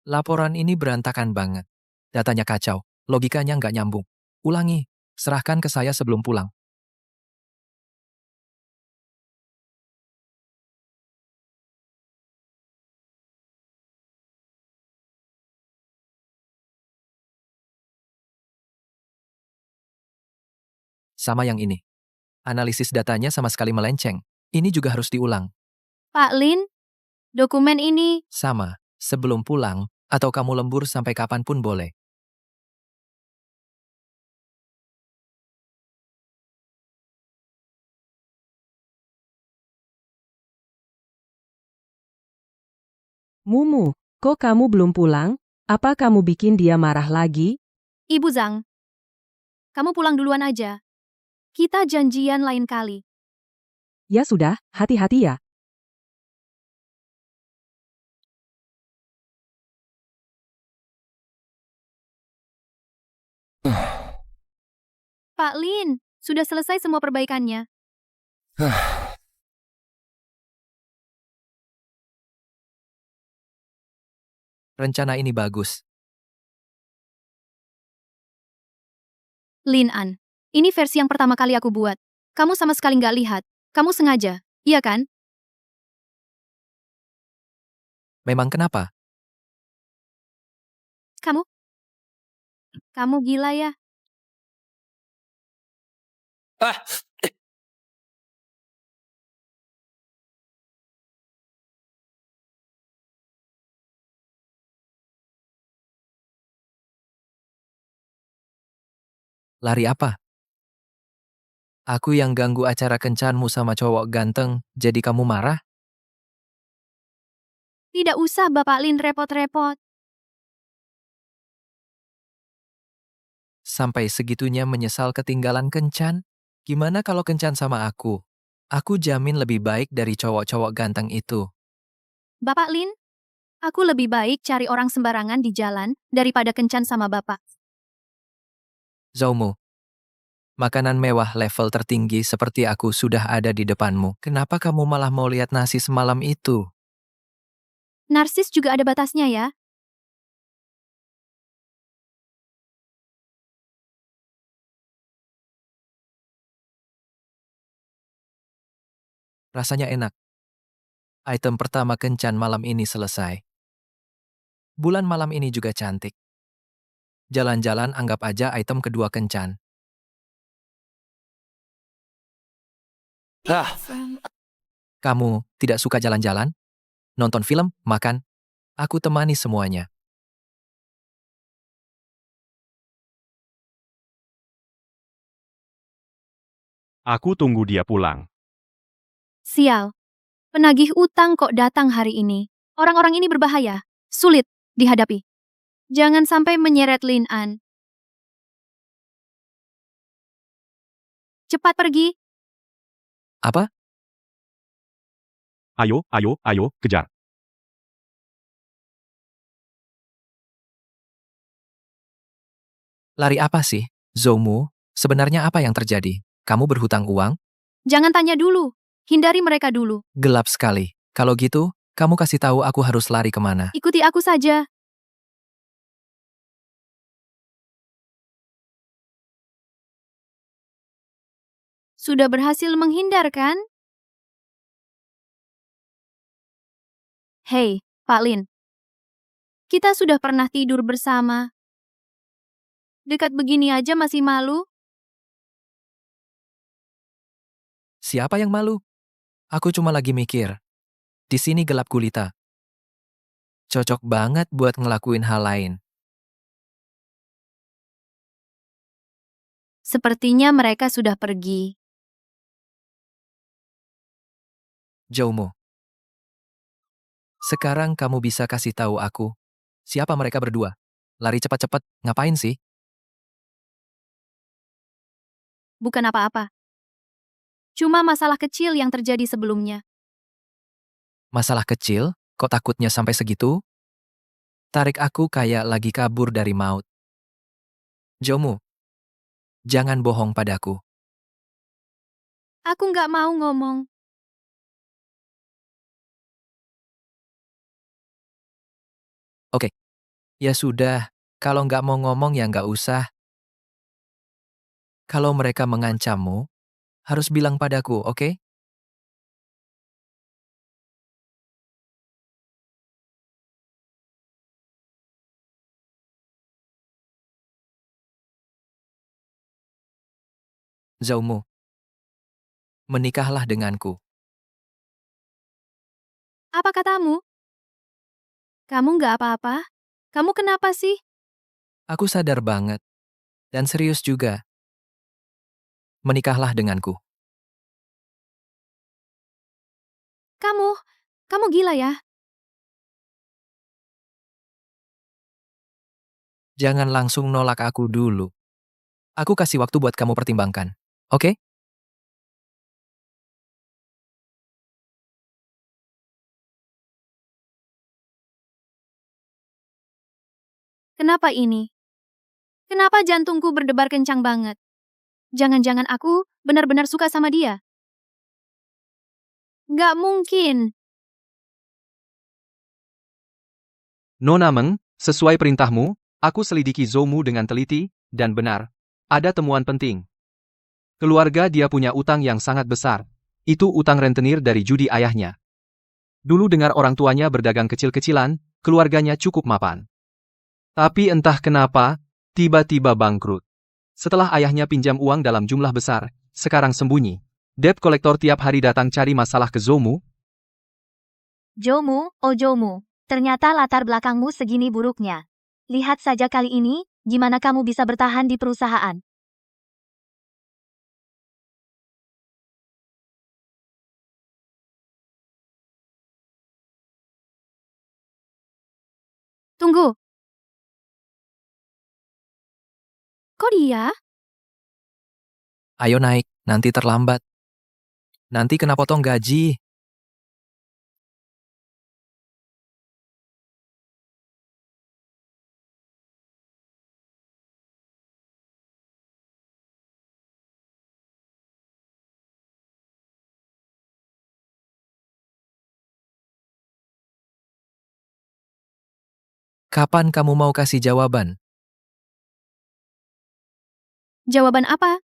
Laporan ini berantakan banget. Datanya kacau, logikanya nggak nyambung. Ulangi, serahkan ke saya sebelum pulang. Sama yang ini. Analisis datanya sama sekali melenceng. Ini juga harus diulang. Pak Lin, dokumen ini Sama, sebelum pulang, atau kamu lembur sampai kapanpun boleh. Mumu, kok kamu belum pulang? Apa kamu bikin dia marah lagi? Ibu Zhang. Kamu pulang duluan aja. Kita janjian lain kali. Ya sudah, hati-hati ya. Pak Lin, sudah selesai semua perbaikannya. Rencana ini bagus. Lin An, ini versi yang pertama kali aku buat. Kamu sama sekali nggak lihat. Kamu sengaja, iya kan? Memang kenapa? Kamu gila ya? Lari apa? Aku yang ganggu acara kencanmu sama cowok ganteng, jadi kamu marah? Tidak usah Bapak Lin repot-repot. Sampai segitunya menyesal ketinggalan kencan? Gimana kalau kencan sama aku? Aku jamin lebih baik dari cowok-cowok ganteng itu. Bapak Lin, aku lebih baik cari orang sembarangan di jalan daripada kencan sama Bapak. Zoumu, makanan mewah level tertinggi seperti aku sudah ada di depanmu. Kenapa kamu malah mau lihat nasi semalam itu? Narsis juga ada batasnya ya. Rasanya enak. Item pertama kencan malam ini selesai. Bulan malam ini juga cantik. Jalan-jalan anggap aja item kedua kencan. Kamu tidak suka jalan-jalan? Nonton film? Makan? Aku temani semuanya. Aku tunggu dia pulang. Sial. Penagih utang kok datang hari ini. Orang-orang ini berbahaya. Sulit dihadapi. Jangan sampai menyeret Lin An. Cepat pergi. Apa? Ayo, ayo, ayo, kejar. Lari apa sih? Zoumu, sebenarnya apa yang terjadi? Kamu berhutang uang? Jangan tanya dulu. Hindari mereka dulu. Gelap sekali. Kalau gitu, kamu kasih tahu aku harus lari kemana. Ikuti aku saja. Sudah berhasil menghindar kan? Hei, Pak Lin. Kita sudah pernah tidur bersama. Dekat begini aja masih malu? Siapa yang malu? Aku cuma lagi mikir. Di sini gelap gulita. Cocok banget buat ngelakuin hal lain. Sepertinya mereka sudah pergi. Zoumu. Sekarang kamu bisa kasih tahu aku, siapa mereka berdua? Lari cepat-cepat, ngapain sih? Bukan apa-apa. Cuma masalah kecil yang terjadi sebelumnya. Masalah kecil, kok takutnya sampai segitu? Tarik aku kayak lagi kabur dari maut. Zoumu, jangan bohong padaku. Aku nggak mau ngomong. Oke, Ya sudah, kalau nggak mau ngomong ya nggak usah. Kalau mereka mengancammu, harus bilang padaku, oke? Zoumu, menikahlah denganku. Apa katamu? Kamu nggak apa-apa? Kamu kenapa sih? Aku sadar banget, dan serius juga. Menikahlah denganku. Kamu gila ya? Jangan langsung nolak aku dulu. Aku kasih waktu buat kamu pertimbangkan. Oke? Kenapa ini? Kenapa jantungku berdebar kencang banget? Jangan-jangan aku benar-benar suka sama dia? Nggak mungkin. Nona Meng, sesuai perintahmu, aku selidiki Zoumu dengan teliti, dan benar. Ada temuan penting. Keluarga dia punya utang yang sangat besar. Itu utang rentenir dari judi ayahnya. Dulu dengar orang tuanya berdagang kecil-kecilan, keluarganya cukup mapan. Tapi entah kenapa, tiba-tiba bangkrut. Setelah ayahnya pinjam uang dalam jumlah besar, sekarang sembunyi. Debt kolektor tiap hari datang cari masalah ke Zoumu. Jomu, oh Jomu, ternyata latar belakangmu segini buruknya. Lihat saja kali ini, gimana kamu bisa bertahan di perusahaan. Tunggu. Kok dia? Ayo naik, nanti terlambat. Nanti kena potong gaji. Kapan kamu mau kasih jawaban? Jawaban apa?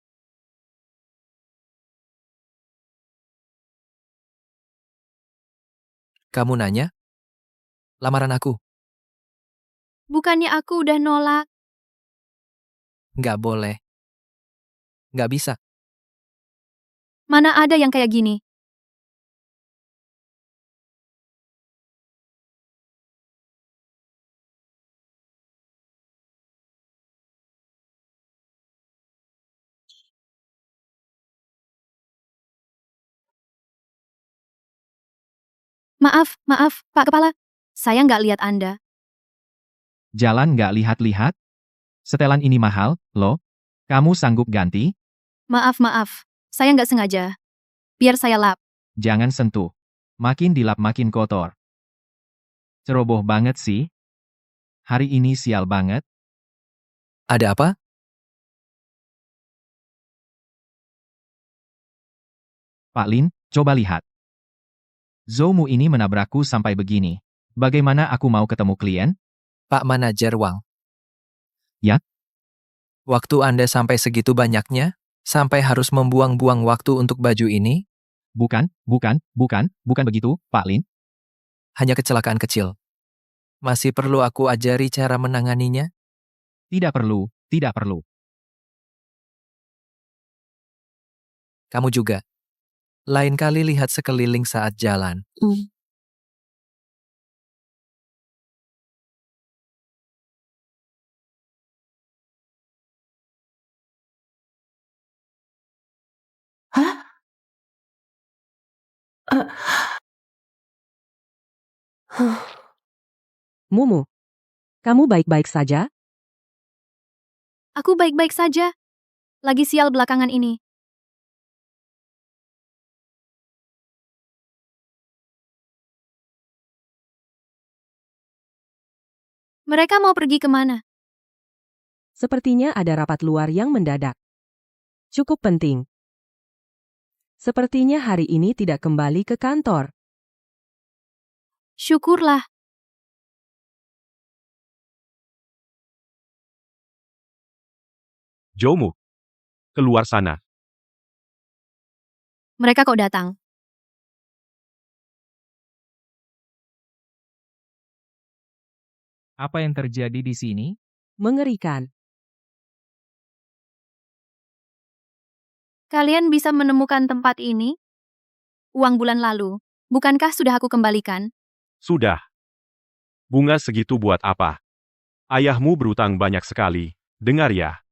Kamu nanya? Lamaran aku? Bukannya aku udah nolak. Nggak boleh. Nggak bisa. Mana ada yang kayak gini? Maaf, Pak Kepala. Saya nggak lihat Anda. Jalan nggak lihat-lihat? Setelan ini mahal, loh. Kamu sanggup ganti? Maaf. Saya nggak sengaja. Biar saya lap. Jangan sentuh. Makin dilap makin kotor. Ceroboh banget sih. Hari ini sial banget. Ada apa? Pak Lin, coba lihat. Zoumu ini menabrakku sampai begini. Bagaimana aku mau ketemu klien? Pak Manajer Wang. Ya? Waktu Anda sampai segitu banyaknya? Sampai harus membuang-buang waktu untuk baju ini? Bukan begitu, Pak Lin. Hanya kecelakaan kecil. Masih perlu aku ajari cara menanganinya? Tidak perlu. Kamu juga. Lain kali lihat sekeliling saat jalan. Mumu, kamu baik-baik saja? Aku baik-baik saja. Lagi sial belakangan ini. Mereka mau pergi kemana? Sepertinya ada rapat luar yang mendadak. Cukup penting. Sepertinya hari ini tidak kembali ke kantor. Syukurlah. Zhoumu, keluar sana. Mereka kok datang? Apa yang terjadi di sini? Mengerikan. Kalian bisa menemukan tempat ini? Uang bulan lalu, bukankah sudah aku kembalikan? Sudah. Bunga segitu buat apa? Ayahmu berutang banyak sekali. Dengar ya.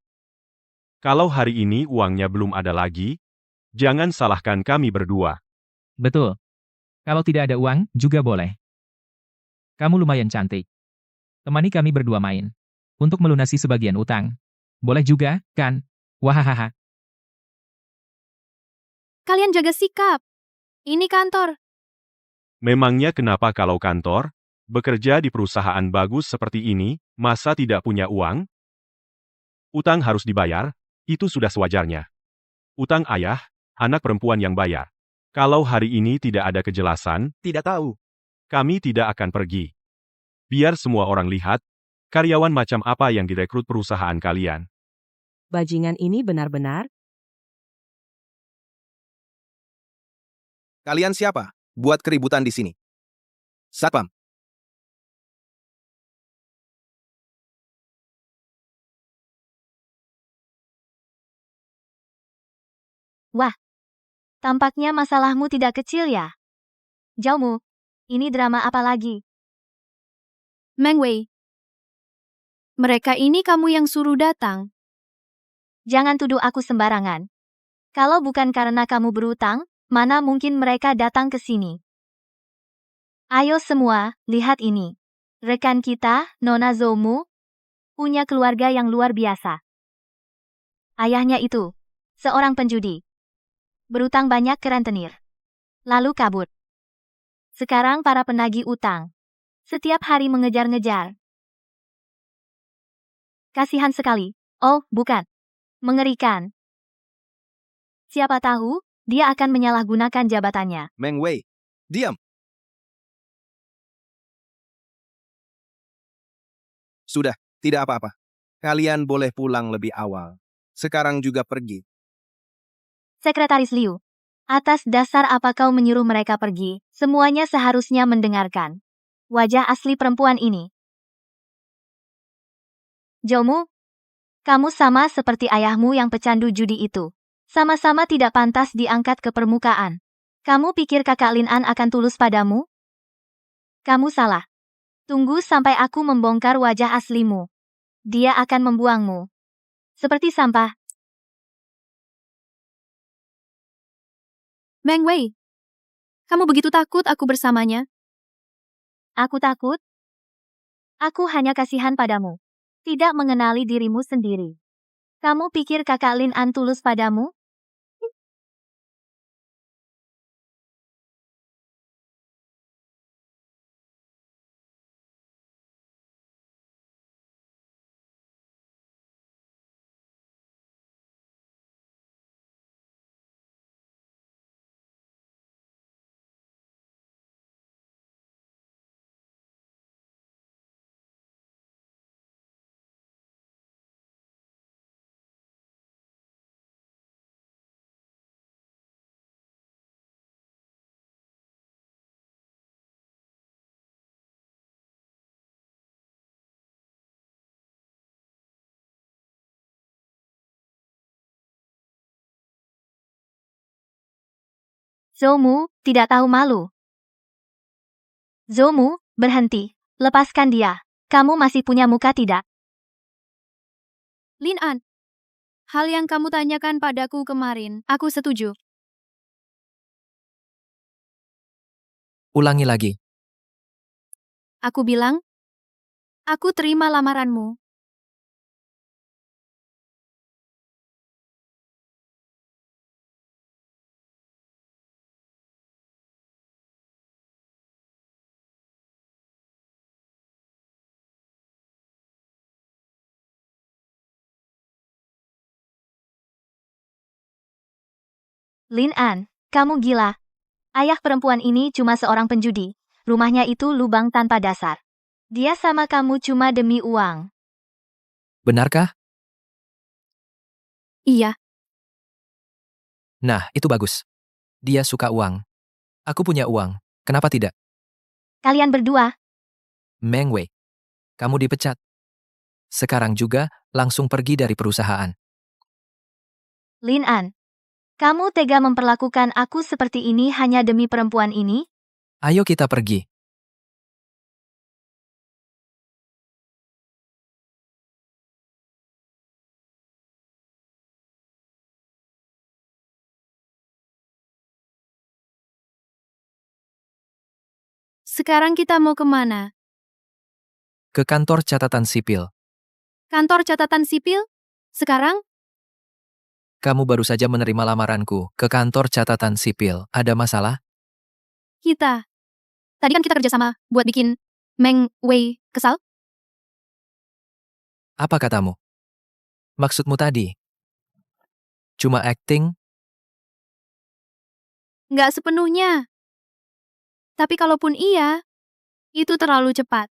Kalau hari ini uangnya belum ada lagi, jangan salahkan kami berdua. Betul. Kalau tidak ada uang, juga boleh. Kamu lumayan cantik. Temani kami berdua main. Untuk melunasi sebagian utang. Boleh juga, kan? Wahahaha. Kalian jaga sikap. Ini kantor. Memangnya kenapa kalau kantor, bekerja di perusahaan bagus seperti ini, masa tidak punya uang? Utang harus dibayar, itu sudah sewajarnya. Utang ayah, anak perempuan yang bayar. Kalau hari ini tidak ada kejelasan, tidak tahu. Kami tidak akan pergi. Biar semua orang lihat, karyawan macam apa yang direkrut perusahaan kalian. Bajingan ini benar-benar. Kalian siapa? Buat keributan di sini. Satpam. Wah, tampaknya masalahmu tidak kecil ya. Zhoumu, ini drama apa lagi? Meng Wei. Mereka ini kamu yang suruh datang. Jangan tuduh aku sembarangan. Kalau bukan karena kamu berutang, mana mungkin mereka datang ke sini? Ayo semua, lihat ini. Rekan kita, Nona Zhoumu, punya keluarga yang luar biasa. Ayahnya itu, seorang penjudi. Berutang banyak ke rentenir. Lalu kabur. Sekarang para penagih utang. Setiap hari mengejar-ngejar. Kasihan sekali. Oh, bukan. Mengerikan. Siapa tahu, dia akan menyalahgunakan jabatannya. Meng Wei, diam. Sudah, tidak apa-apa. Kalian boleh pulang lebih awal. Sekarang juga pergi. Sekretaris Liu, atas dasar apa kau menyuruh mereka pergi? Semuanya seharusnya mendengarkan. Wajah asli perempuan ini. Zhoumu, kamu sama seperti ayahmu yang pecandu judi itu. Sama-sama tidak pantas diangkat ke permukaan. Kamu pikir kakak Lin An akan tulus padamu? Kamu salah. Tunggu sampai aku membongkar wajah aslimu. Dia akan membuangmu. Seperti sampah. Meng Wei. Kamu begitu takut aku bersamanya? Aku takut? Aku hanya kasihan padamu. Tidak mengenali dirimu sendiri. Kamu pikir kakak Lin An tulus padamu? Zhoumu, tidak tahu malu. Zhoumu, berhenti. Lepaskan dia. Kamu masih punya muka tidak? Lin An. Hal yang kamu tanyakan padaku kemarin, aku setuju. Ulangi lagi. Aku bilang, aku terima lamaranmu. Lin An, kamu gila. Ayah perempuan ini cuma seorang penjudi. Rumahnya itu lubang tanpa dasar. Dia sama kamu cuma demi uang. Benarkah? Iya, Nah, itu bagus. Dia suka uang. Aku punya uang. Kenapa tidak? Kalian berdua, Meng Wei, kamu dipecat. Sekarang juga langsung pergi dari perusahaan. Lin An. Kamu tega memperlakukan aku seperti ini hanya demi perempuan ini? Ayo kita pergi. sekarang kita mau kemana? Ke kantor catatan sipil. Kantor catatan sipil? Sekarang? Kamu baru saja menerima lamaranku ke kantor catatan sipil. Ada masalah? Kita. Tadi kan kita kerjasama buat bikin Meng Wei kesal? Apa katamu? Maksudmu tadi? Cuma acting? Nggak sepenuhnya. Tapi kalaupun iya, itu terlalu cepat.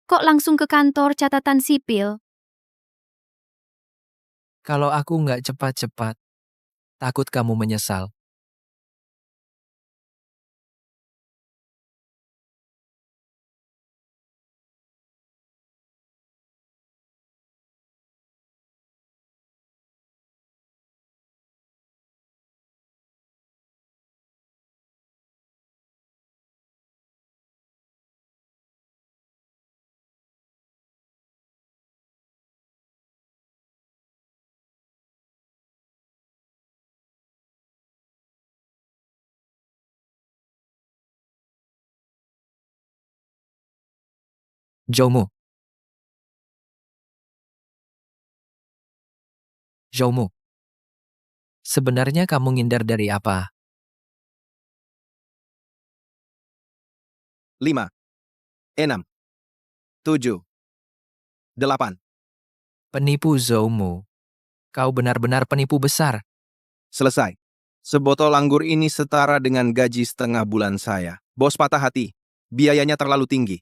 Kok langsung ke kantor catatan sipil? Kalau aku nggak cepat-cepat, takut kamu menyesal. Joumu. Joumu. Sebenarnya kamu ngindar dari apa? 5, 6, 7, 8. Penipu Zoumu. Kau benar-benar penipu besar. Selesai. Sebotol anggur ini setara dengan gaji setengah bulan saya. Bos patah hati. Biayanya terlalu tinggi.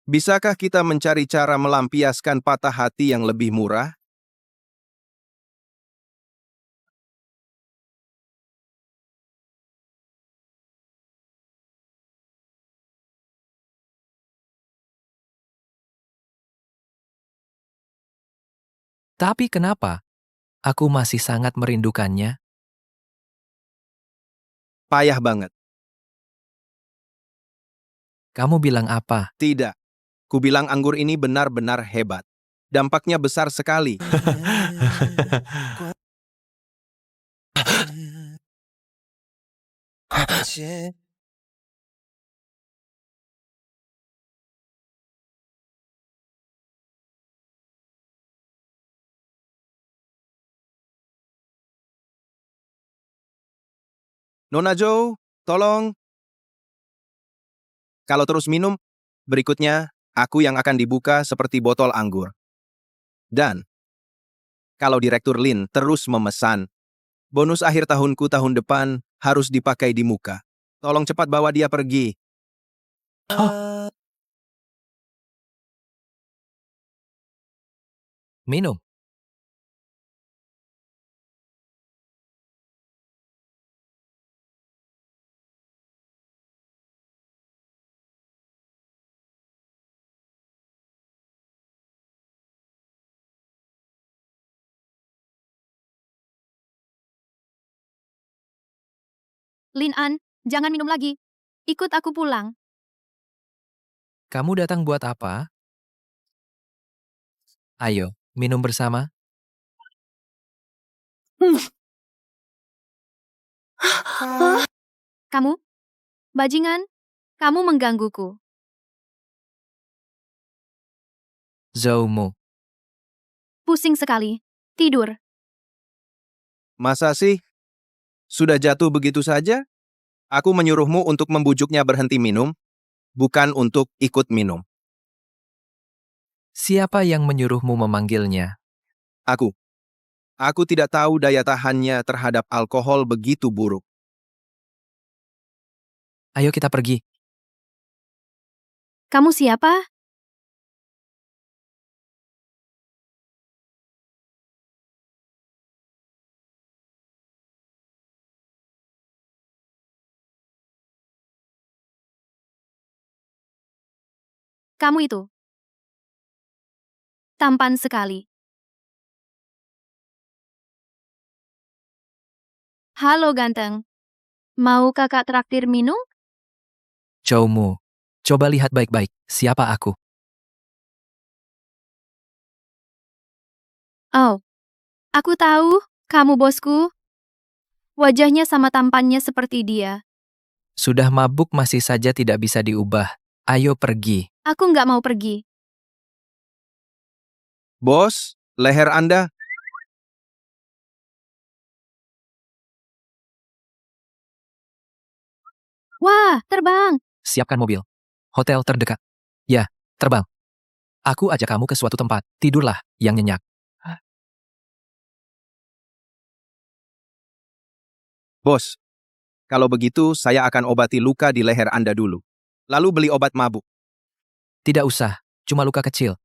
Bisakah kita mencari cara melampiaskan patah hati yang lebih murah? Tapi kenapa? Aku masih sangat merindukannya. Payah banget. Kamu bilang apa? Tidak. Kubilang anggur ini benar-benar hebat. Dampaknya besar sekali. Nona Joe, tolong. Kalau terus minum, berikutnya aku yang akan dibuka seperti botol anggur. Dan kalau Direktur Lin terus memesan, bonus akhir tahunku tahun depan harus dipakai di muka. Tolong cepat bawa dia pergi. Minum. Lin An, jangan minum lagi. Ikut aku pulang. Kamu datang buat apa? Ayo, minum bersama. Kamu? Bajingan, kamu menggangguku. Zoumu. Pusing sekali. Tidur. Masa sih? Sudah jatuh begitu saja? Aku menyuruhmu untuk membujuknya berhenti minum, bukan untuk ikut minum. Siapa yang menyuruhmu memanggilnya? Aku. Aku tidak tahu daya tahannya terhadap alkohol begitu buruk. Ayo kita pergi. Kamu siapa? Kamu itu. Tampan sekali. Halo ganteng. Mau kakak traktir minum? Choumu. Coba lihat baik-baik, siapa aku. Oh. Aku tahu, kamu bosku. Wajahnya sama tampannya seperti dia. Sudah mabuk masih saja tidak bisa diubah. Ayo pergi. Aku nggak mau pergi. Bos, leher Anda. Wah, terbang. Siapkan mobil. Hotel terdekat. Ya, terbang. Aku ajak kamu ke suatu tempat. Tidurlah, yang nyenyak. Bos, kalau begitu saya akan obati luka di leher Anda dulu. Lalu beli obat mabuk. Tidak usah, cuma luka kecil.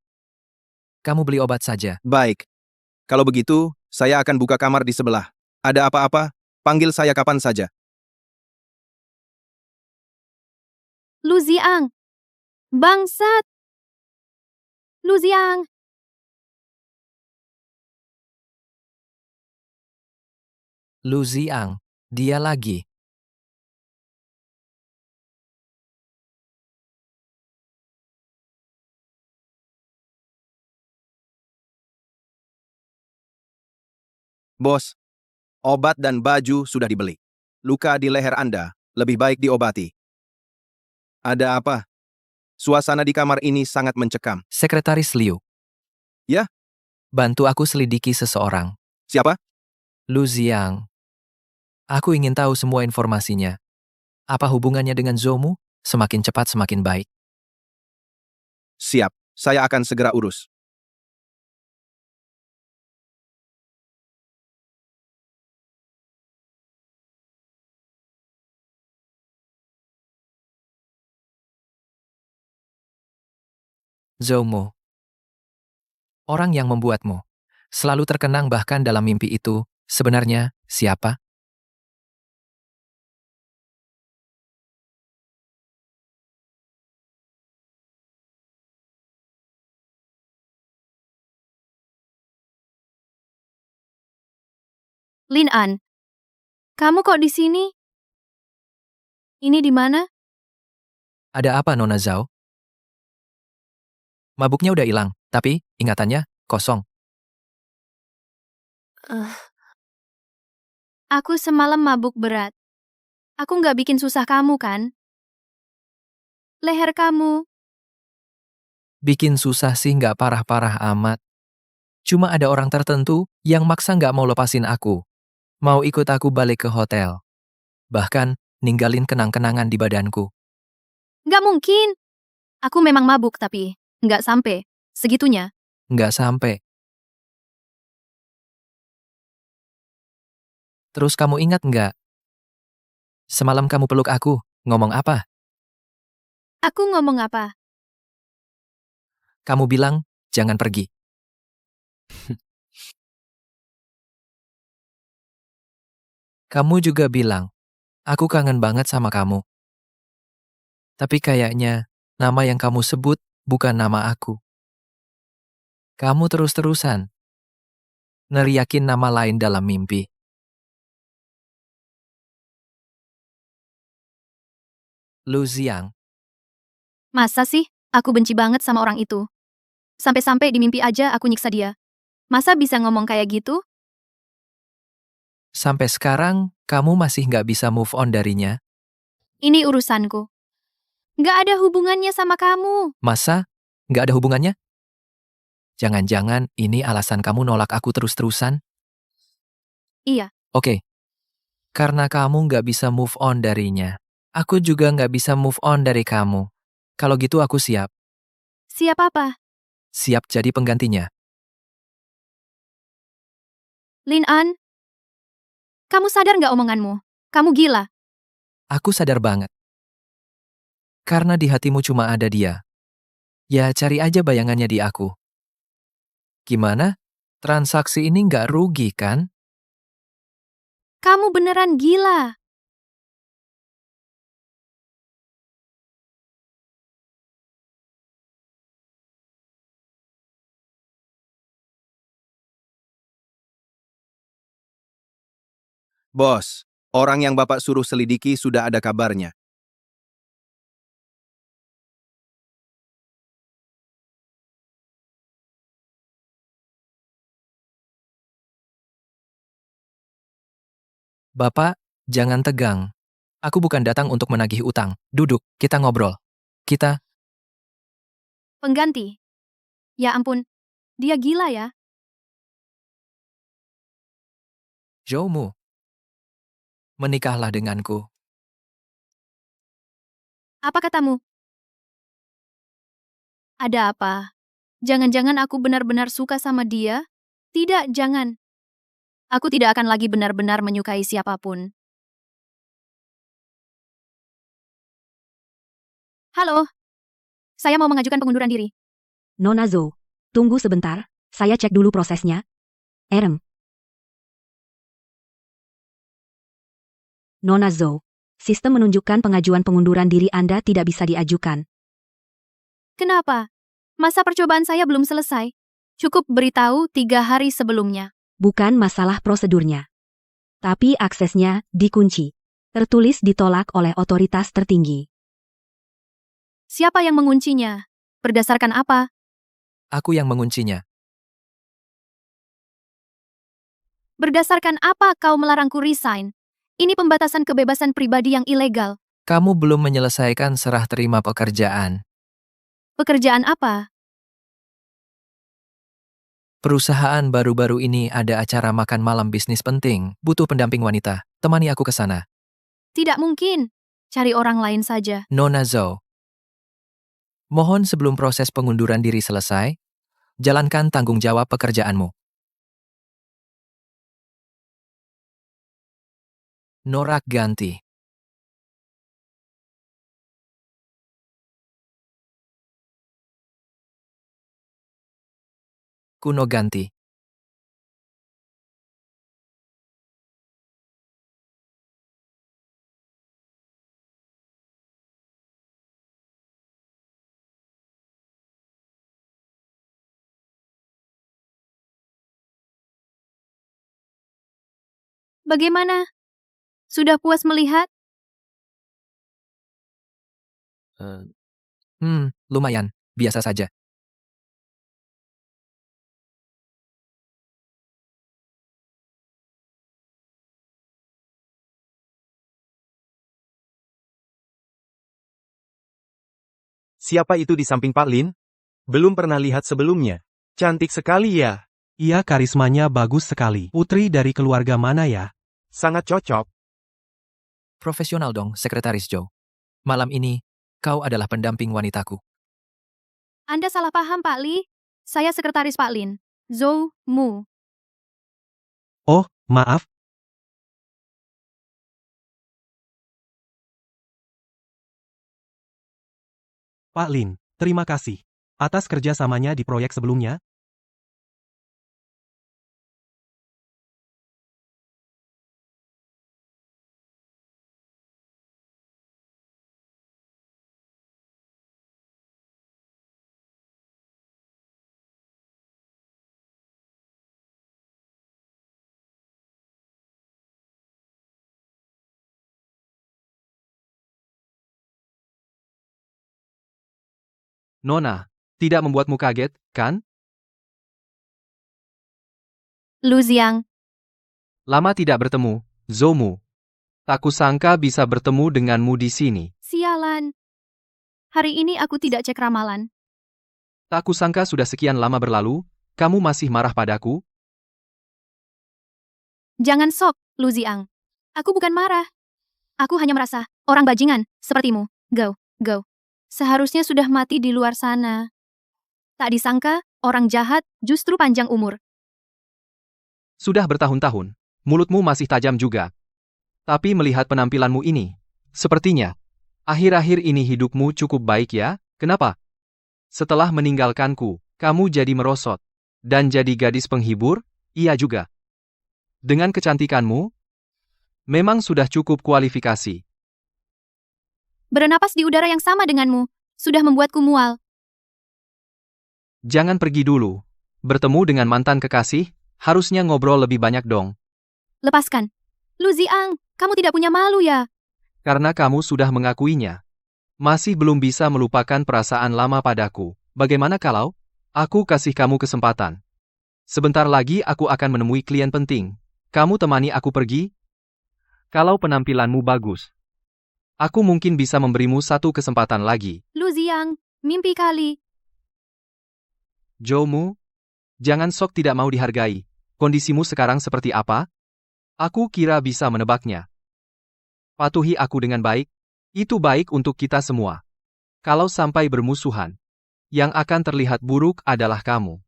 Kamu beli obat saja. Baik. Kalau begitu, saya akan buka kamar di sebelah. Ada apa-apa, panggil saya kapan saja. Lu Ziang. Bangsat. Lu Ziang. Lu Ziang, dia lagi. Bos, obat dan baju sudah dibeli. Luka di leher Anda lebih baik diobati. Ada apa? Suasana di kamar ini sangat mencekam. Sekretaris Liu. Ya? Bantu aku selidiki seseorang. Siapa? Lu Ziang. Aku ingin tahu semua informasinya. Apa hubungannya dengan Zoumu? Semakin cepat semakin baik. Siap, saya akan segera urus. Zoumu. Orang yang membuatmu selalu terkenang bahkan dalam mimpi itu, sebenarnya siapa? Lin An. Kamu kok di sini? Ini di mana? Ada apa Nona Zhao? Mabuknya udah hilang, tapi ingatannya kosong. Aku semalam mabuk berat. Aku nggak bikin susah kamu kan? Leher kamu. Bikin susah sih nggak parah-parah amat. Cuma ada orang tertentu yang maksa nggak mau lepasin aku. Mau ikut aku balik ke hotel. Bahkan ninggalin kenang-kenangan di badanku. Nggak mungkin. Aku memang mabuk tapi nggak sampai segitunya. Nggak sampai. Terus kamu ingat nggak? Semalam kamu peluk aku, ngomong apa? Aku ngomong apa? Kamu bilang, jangan pergi. Kamu juga bilang, aku kangen banget sama kamu. Tapi kayaknya, nama yang kamu sebut bukan nama aku. Kamu terus-terusan neriakin nama lain dalam mimpi. Lu Ziang. Masa sih? Aku benci banget sama orang itu. Sampai-sampai di mimpi aja aku nyiksa dia. Masa bisa ngomong kayak gitu? Sampai sekarang, kamu masih nggak bisa move on darinya? Ini urusanku. Nggak ada hubungannya sama kamu. Masa? Nggak ada hubungannya? Jangan-jangan ini alasan kamu nolak aku terus-terusan? Iya. Oke. Karena kamu nggak bisa move on darinya. Aku juga nggak bisa move on dari kamu. Kalau gitu aku siap. Siap apa? Siap jadi penggantinya. Lin An? Kamu sadar nggak omonganmu? Kamu gila. Aku sadar banget. Karena di hatimu cuma ada dia. Ya cari aja bayangannya di aku. Gimana? Transaksi ini nggak rugi kan? Kamu beneran gila. Bos, orang yang Bapak suruh selidiki sudah ada kabarnya. Bapak, jangan tegang. Aku bukan datang untuk menagih utang. Duduk, kita ngobrol. Kita, Pengganti. Ya ampun, dia gila ya. Zhoumu. Menikahlah denganku. Apa katamu? Ada apa? Jangan-jangan aku benar-benar suka sama dia? Tidak, jangan. Aku tidak akan lagi benar-benar menyukai siapapun. Halo, saya mau mengajukan pengunduran diri. Nona Zhou, tunggu sebentar, saya cek dulu prosesnya. Nona Zhou, sistem menunjukkan pengajuan pengunduran diri Anda tidak bisa diajukan. Kenapa? Masa percobaan saya belum selesai. Cukup beritahu 3 hari sebelumnya. Bukan masalah prosedurnya. Tapi aksesnya dikunci. Tertulis ditolak oleh otoritas tertinggi. Siapa yang menguncinya? Berdasarkan apa? Aku yang menguncinya. Berdasarkan apa kau melarangku resign? Ini pembatasan kebebasan pribadi yang ilegal. Kamu belum menyelesaikan serah terima pekerjaan. Pekerjaan apa? Perusahaan baru-baru ini ada acara makan malam bisnis penting. Butuh pendamping wanita. Temani aku ke sana. Tidak mungkin. Cari orang lain saja. Nona Zhou. Mohon sebelum proses pengunduran diri selesai, jalankan tanggung jawab pekerjaanmu. Norak ganti. Kuno ganti. Bagaimana? Sudah puas melihat? Lumayan. Biasa saja. Siapa itu di samping Pak Lin? Belum pernah lihat sebelumnya. Cantik sekali ya. Iya, karismanya bagus sekali. Putri dari keluarga mana ya? Sangat cocok. Profesional dong, Sekretaris Zhou. Malam ini, kau adalah pendamping wanitaku. Anda salah paham, Pak Li. Saya sekretaris Pak Lin. Zhou Mu. Oh, maaf. Pak Lin, terima kasih atas kerjasamanya di proyek sebelumnya. Nona, tidak membuatmu kaget, kan? Lu Ziang. Lama tidak bertemu, Zhoumu. Tak kusangka bisa bertemu denganmu di sini. Sialan. Hari ini aku tidak cek ramalan. Tak kusangka sudah sekian lama berlalu, kamu masih marah padaku? Jangan sok, Lu Ziang. Aku bukan marah. Aku hanya merasa, orang bajingan, sepertimu. Go. Seharusnya sudah mati di luar sana. Tak disangka, orang jahat justru panjang umur. Sudah bertahun-tahun, mulutmu masih tajam juga. Tapi melihat penampilanmu ini, sepertinya, akhir-akhir ini hidupmu cukup baik ya, kenapa? Setelah meninggalkanku, kamu jadi merosot. Dan jadi gadis penghibur, iya juga. Dengan kecantikanmu, memang sudah cukup kualifikasi. Bernapas di udara yang sama denganmu, sudah membuatku mual. Jangan pergi dulu. Bertemu dengan mantan kekasih, harusnya ngobrol lebih banyak dong. Lepaskan. Lu Ziang, kamu tidak punya malu ya? Karena kamu sudah mengakuinya. Masih belum bisa melupakan perasaan lama padaku. Bagaimana kalau aku kasih kamu kesempatan? Sebentar lagi aku akan menemui klien penting. Kamu temani aku pergi? Kalau penampilanmu bagus, aku mungkin bisa memberimu satu kesempatan lagi. Lu Ziang, mimpi kali. Zhoumu, jangan sok tidak mau dihargai. Kondisimu sekarang seperti apa? Aku kira bisa menebaknya. Patuhi aku dengan baik. Itu baik untuk kita semua. Kalau sampai bermusuhan, yang akan terlihat buruk adalah kamu.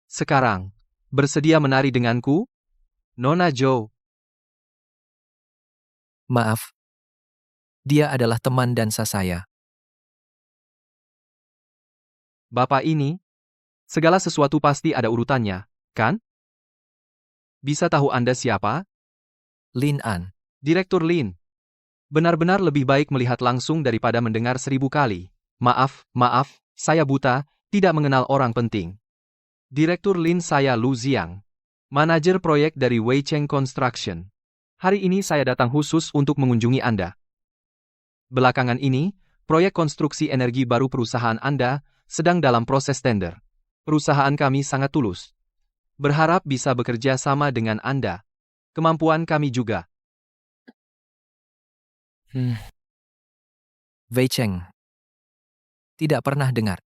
Sekarang, bersedia menari denganku? Nona Zhou. Maaf. Dia adalah teman dansa saya. Bapak ini, segala sesuatu pasti ada urutannya, kan? Bisa tahu Anda siapa? Lin An. Direktur Lin. Benar-benar lebih baik melihat langsung daripada mendengar 1000 kali. Maaf, saya buta, tidak mengenal orang penting. Direktur Lin, saya Lu Ziang. Manajer proyek dari Wei Cheng Construction. Hari ini saya datang khusus untuk mengunjungi Anda. Belakangan ini, proyek konstruksi energi baru perusahaan Anda sedang dalam proses tender. Perusahaan kami sangat tulus. Berharap bisa bekerja sama dengan Anda. Kemampuan kami juga. Wei Cheng. Tidak pernah dengar.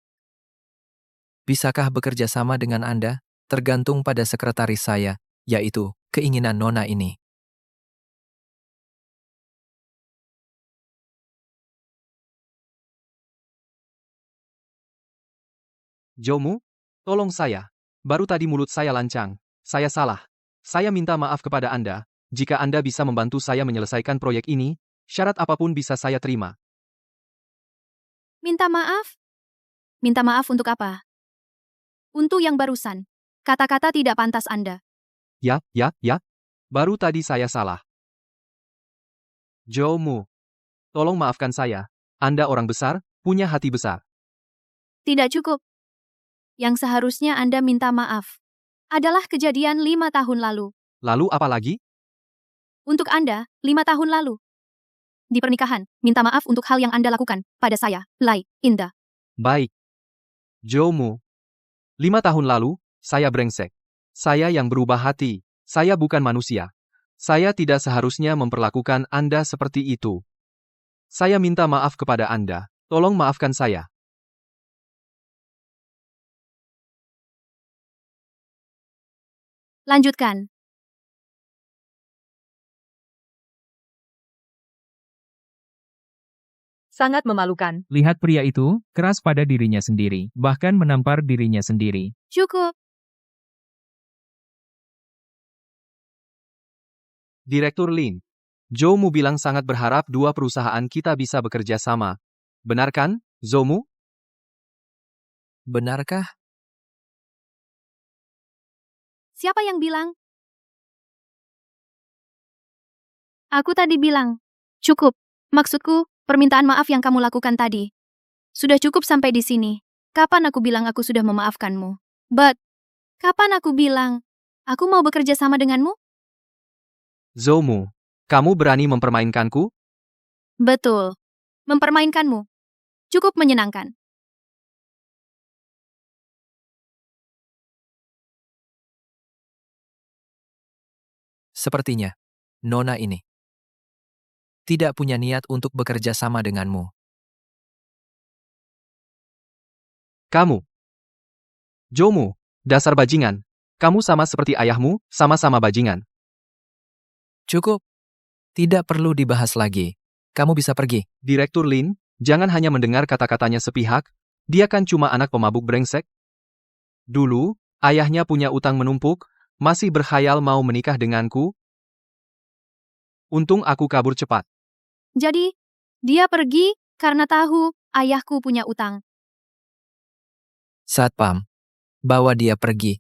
Bisakah bekerja sama dengan Anda? Tergantung pada sekretaris saya, yaitu keinginan Nona ini. Zhoumu, tolong saya. Baru tadi mulut saya lancang. Saya salah. Saya minta maaf kepada Anda. Jika Anda bisa membantu saya menyelesaikan proyek ini, syarat apapun bisa saya terima. Minta maaf? Minta maaf untuk apa? Untuk yang barusan. Kata-kata tidak pantas Anda. Ya. Baru tadi saya salah. Zhoumu, tolong maafkan saya. Anda orang besar, punya hati besar. Tidak cukup. Yang seharusnya Anda minta maaf adalah kejadian 5 tahun lalu. Lalu apa lagi? Untuk Anda, 5 tahun lalu. Di pernikahan, minta maaf untuk hal yang Anda lakukan pada saya, Lai, Indah. Baik. Zhoumu, 5 tahun lalu, saya brengsek. Saya yang berubah hati. Saya bukan manusia. Saya tidak seharusnya memperlakukan Anda seperti itu. Saya minta maaf kepada Anda. Tolong maafkan saya. Lanjutkan. Sangat memalukan. Lihat pria itu, keras pada dirinya sendiri, bahkan menampar dirinya sendiri. Cukup. Direktur Lin, Zhoumu bilang sangat berharap dua perusahaan kita bisa bekerja sama. Benar kan, Zhoumu? Benarkah? Siapa yang bilang? Aku tadi bilang. Cukup. Maksudku, permintaan maaf yang kamu lakukan tadi. Sudah cukup sampai di sini. Kapan aku bilang aku sudah memaafkanmu? But, kapan aku bilang, aku mau bekerja sama denganmu? Zhoumu, kamu berani mempermainkanku? Betul. Mempermainkanmu. Cukup menyenangkan. Sepertinya, Nona ini tidak punya niat untuk bekerja sama denganmu. Kamu. Zhoumu, dasar bajingan. Kamu sama seperti ayahmu, sama-sama bajingan. Cukup. Tidak perlu dibahas lagi. Kamu bisa pergi. Direktur Lin, jangan hanya mendengar kata-katanya sepihak. Dia kan cuma anak pemabuk brengsek. Dulu, ayahnya punya utang menumpuk, masih berkhayal mau menikah denganku. Untung aku kabur cepat. Jadi, dia pergi karena tahu ayahku punya utang. Satpam, bawa dia pergi.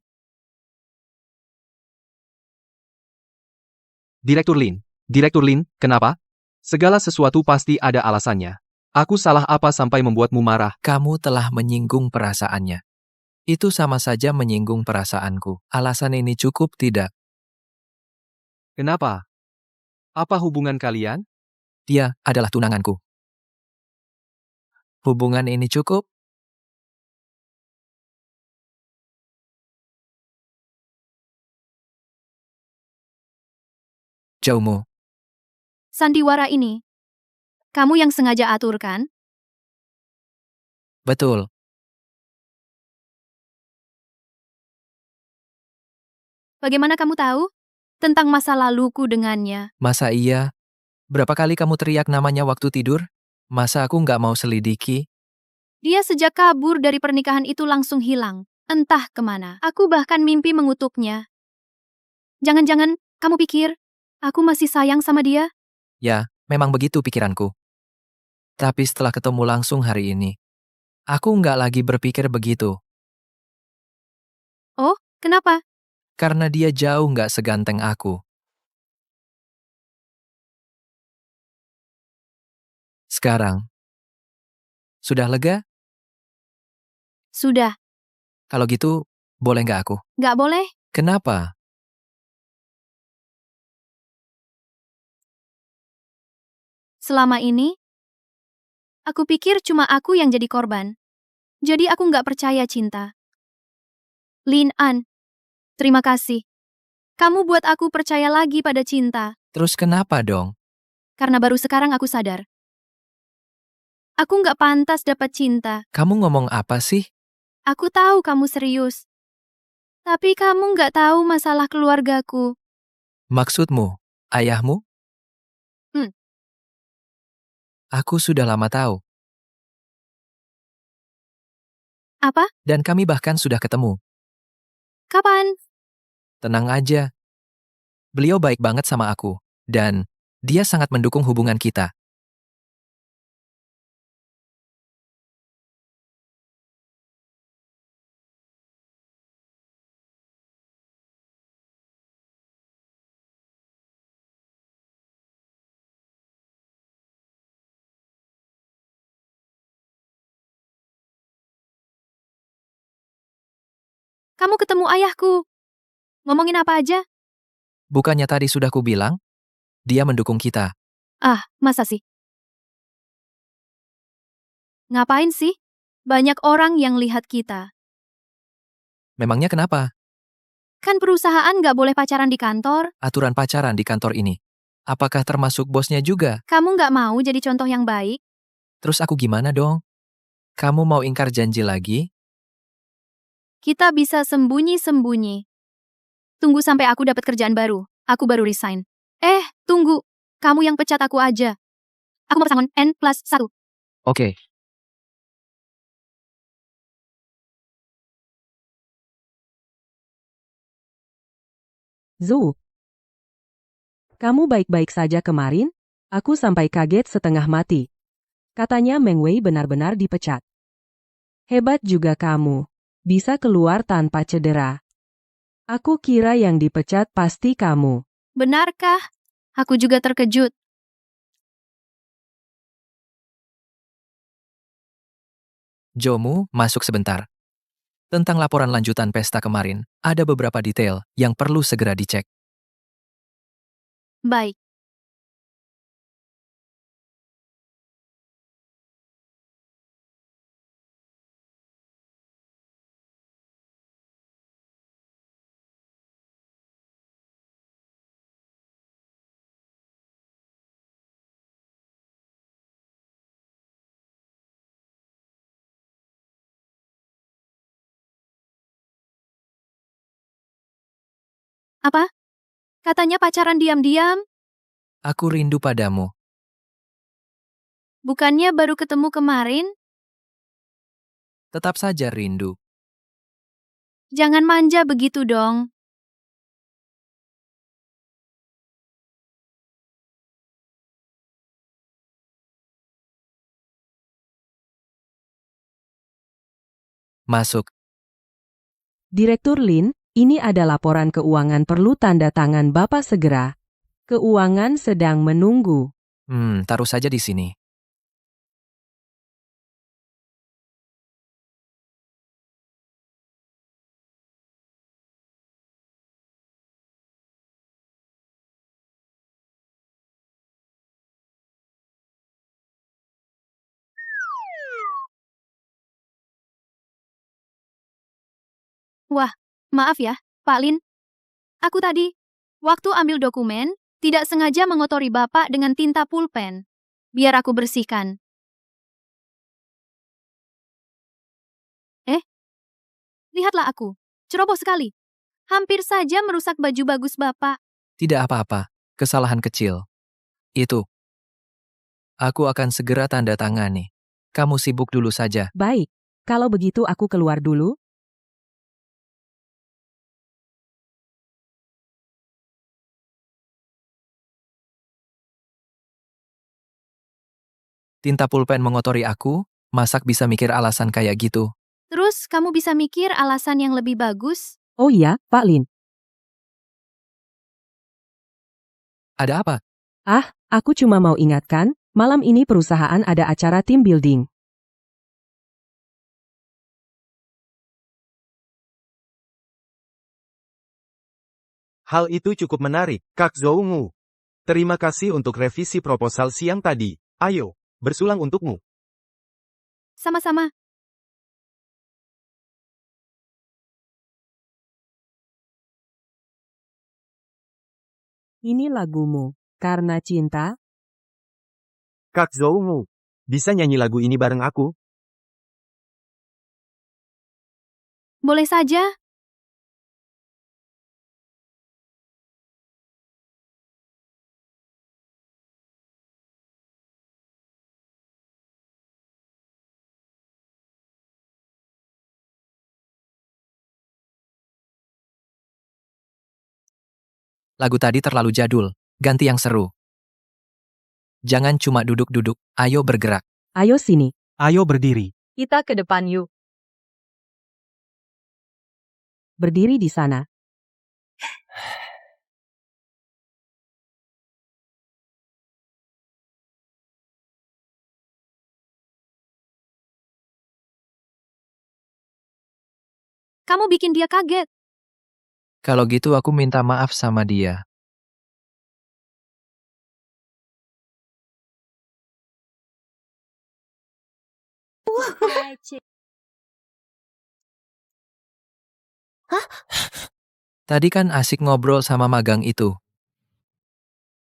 Direktur Lin, kenapa? Segala sesuatu pasti ada alasannya. Aku salah apa sampai membuatmu marah? Kamu telah menyinggung perasaannya. Itu sama saja menyinggung perasaanku. Alasan ini cukup tidak? Kenapa? Apa hubungan kalian? Dia adalah tunanganku. Hubungan ini cukup? Jauhmu. Sandiwara ini, kamu yang sengaja atur kan? Betul. Bagaimana kamu tahu tentang masa laluku dengannya? Masa iya? Berapa kali kamu teriak namanya waktu tidur? Masa aku nggak mau selidiki? Dia sejak kabur dari pernikahan itu langsung hilang. Entah kemana. Aku bahkan mimpi mengutuknya. Jangan-jangan kamu pikir aku masih sayang sama dia? Ya, memang begitu pikiranku. Tapi setelah ketemu langsung hari ini, aku nggak lagi berpikir begitu. Oh, kenapa? Karena dia jauh nggak seganteng aku. Sekarang, sudah lega? Sudah, Kalau gitu, boleh nggak aku? nggak boleh. Kenapa? Selama ini, aku pikir cuma aku yang jadi korban. Jadi aku nggak percaya cinta. Lin An, terima kasih. Kamu buat aku percaya lagi pada cinta. Terus kenapa dong? Karena baru sekarang aku sadar. Aku nggak pantas dapat cinta. Kamu ngomong apa sih? Aku tahu kamu serius. Tapi kamu nggak tahu masalah keluargaku. Maksudmu, ayahmu? Hmm. Aku sudah lama tahu. Apa? Dan kami bahkan sudah ketemu. Kapan? Tenang aja. Beliau baik banget sama aku. Dan dia sangat mendukung hubungan kita. Kamu ketemu ayahku. Ngomongin apa aja? Bukannya tadi sudah kubilang? Dia mendukung kita. Ah, masa sih? Ngapain sih? Banyak orang yang lihat kita. Memangnya kenapa? Kan perusahaan nggak boleh pacaran di kantor. Aturan pacaran di kantor ini. Apakah termasuk bosnya juga? Kamu nggak mau jadi contoh yang baik? Terus aku gimana dong? Kamu mau ingkar janji lagi? Kita bisa sembunyi-sembunyi. Tunggu sampai aku dapat kerjaan baru. Aku baru resign. Tunggu. Kamu yang pecat aku aja. Aku mau pesangon N+1. Oke. Zhu. Kamu baik-baik saja kemarin? Aku sampai kaget setengah mati. Katanya Meng Wei benar-benar dipecat. Hebat juga kamu. Bisa keluar tanpa cedera. Aku kira yang dipecat pasti kamu. Benarkah? Aku juga terkejut. Jomu, masuk sebentar. Tentang laporan lanjutan pesta kemarin, ada beberapa detail yang perlu segera dicek. Baik. Apa? Katanya pacaran diam-diam? Aku rindu padamu. Bukannya baru ketemu kemarin? Tetap saja rindu. Jangan manja begitu dong. Masuk. Direktur Lin, ini ada laporan keuangan perlu tanda tangan Bapak segera. Keuangan sedang menunggu. Taruh saja di sini. Wah, maaf ya, Pak Lin. Aku tadi, waktu ambil dokumen, tidak sengaja mengotori Bapak dengan tinta pulpen. Biar aku bersihkan. Lihatlah aku. Ceroboh sekali. Hampir saja merusak baju bagus Bapak. Tidak apa-apa, kesalahan kecil. Itu. Aku akan segera tanda tangani. Kamu sibuk dulu saja. Baik, kalau begitu aku keluar dulu. Tinta pulpen mengotori aku, masak bisa mikir alasan kayak gitu. Terus kamu bisa mikir alasan yang lebih bagus? Oh iya, Pak Lin. Ada apa? Aku cuma mau ingatkan, malam ini perusahaan ada acara team building. Hal itu cukup menarik, Kak Zoungu. Terima kasih untuk revisi proposal siang tadi. Ayo, bersulang untukmu. Sama-sama. Ini lagumu, Karena Cinta. Kak Zoungu, bisa nyanyi lagu ini bareng aku? Boleh saja. Lagu tadi terlalu jadul. Ganti yang seru. Jangan cuma duduk-duduk, ayo bergerak. Ayo sini. Ayo berdiri. Kita ke depan yuk. Berdiri di sana. Kamu bikin dia kaget. Kalau gitu aku minta maaf sama dia. Tadi kan asik ngobrol sama magang itu.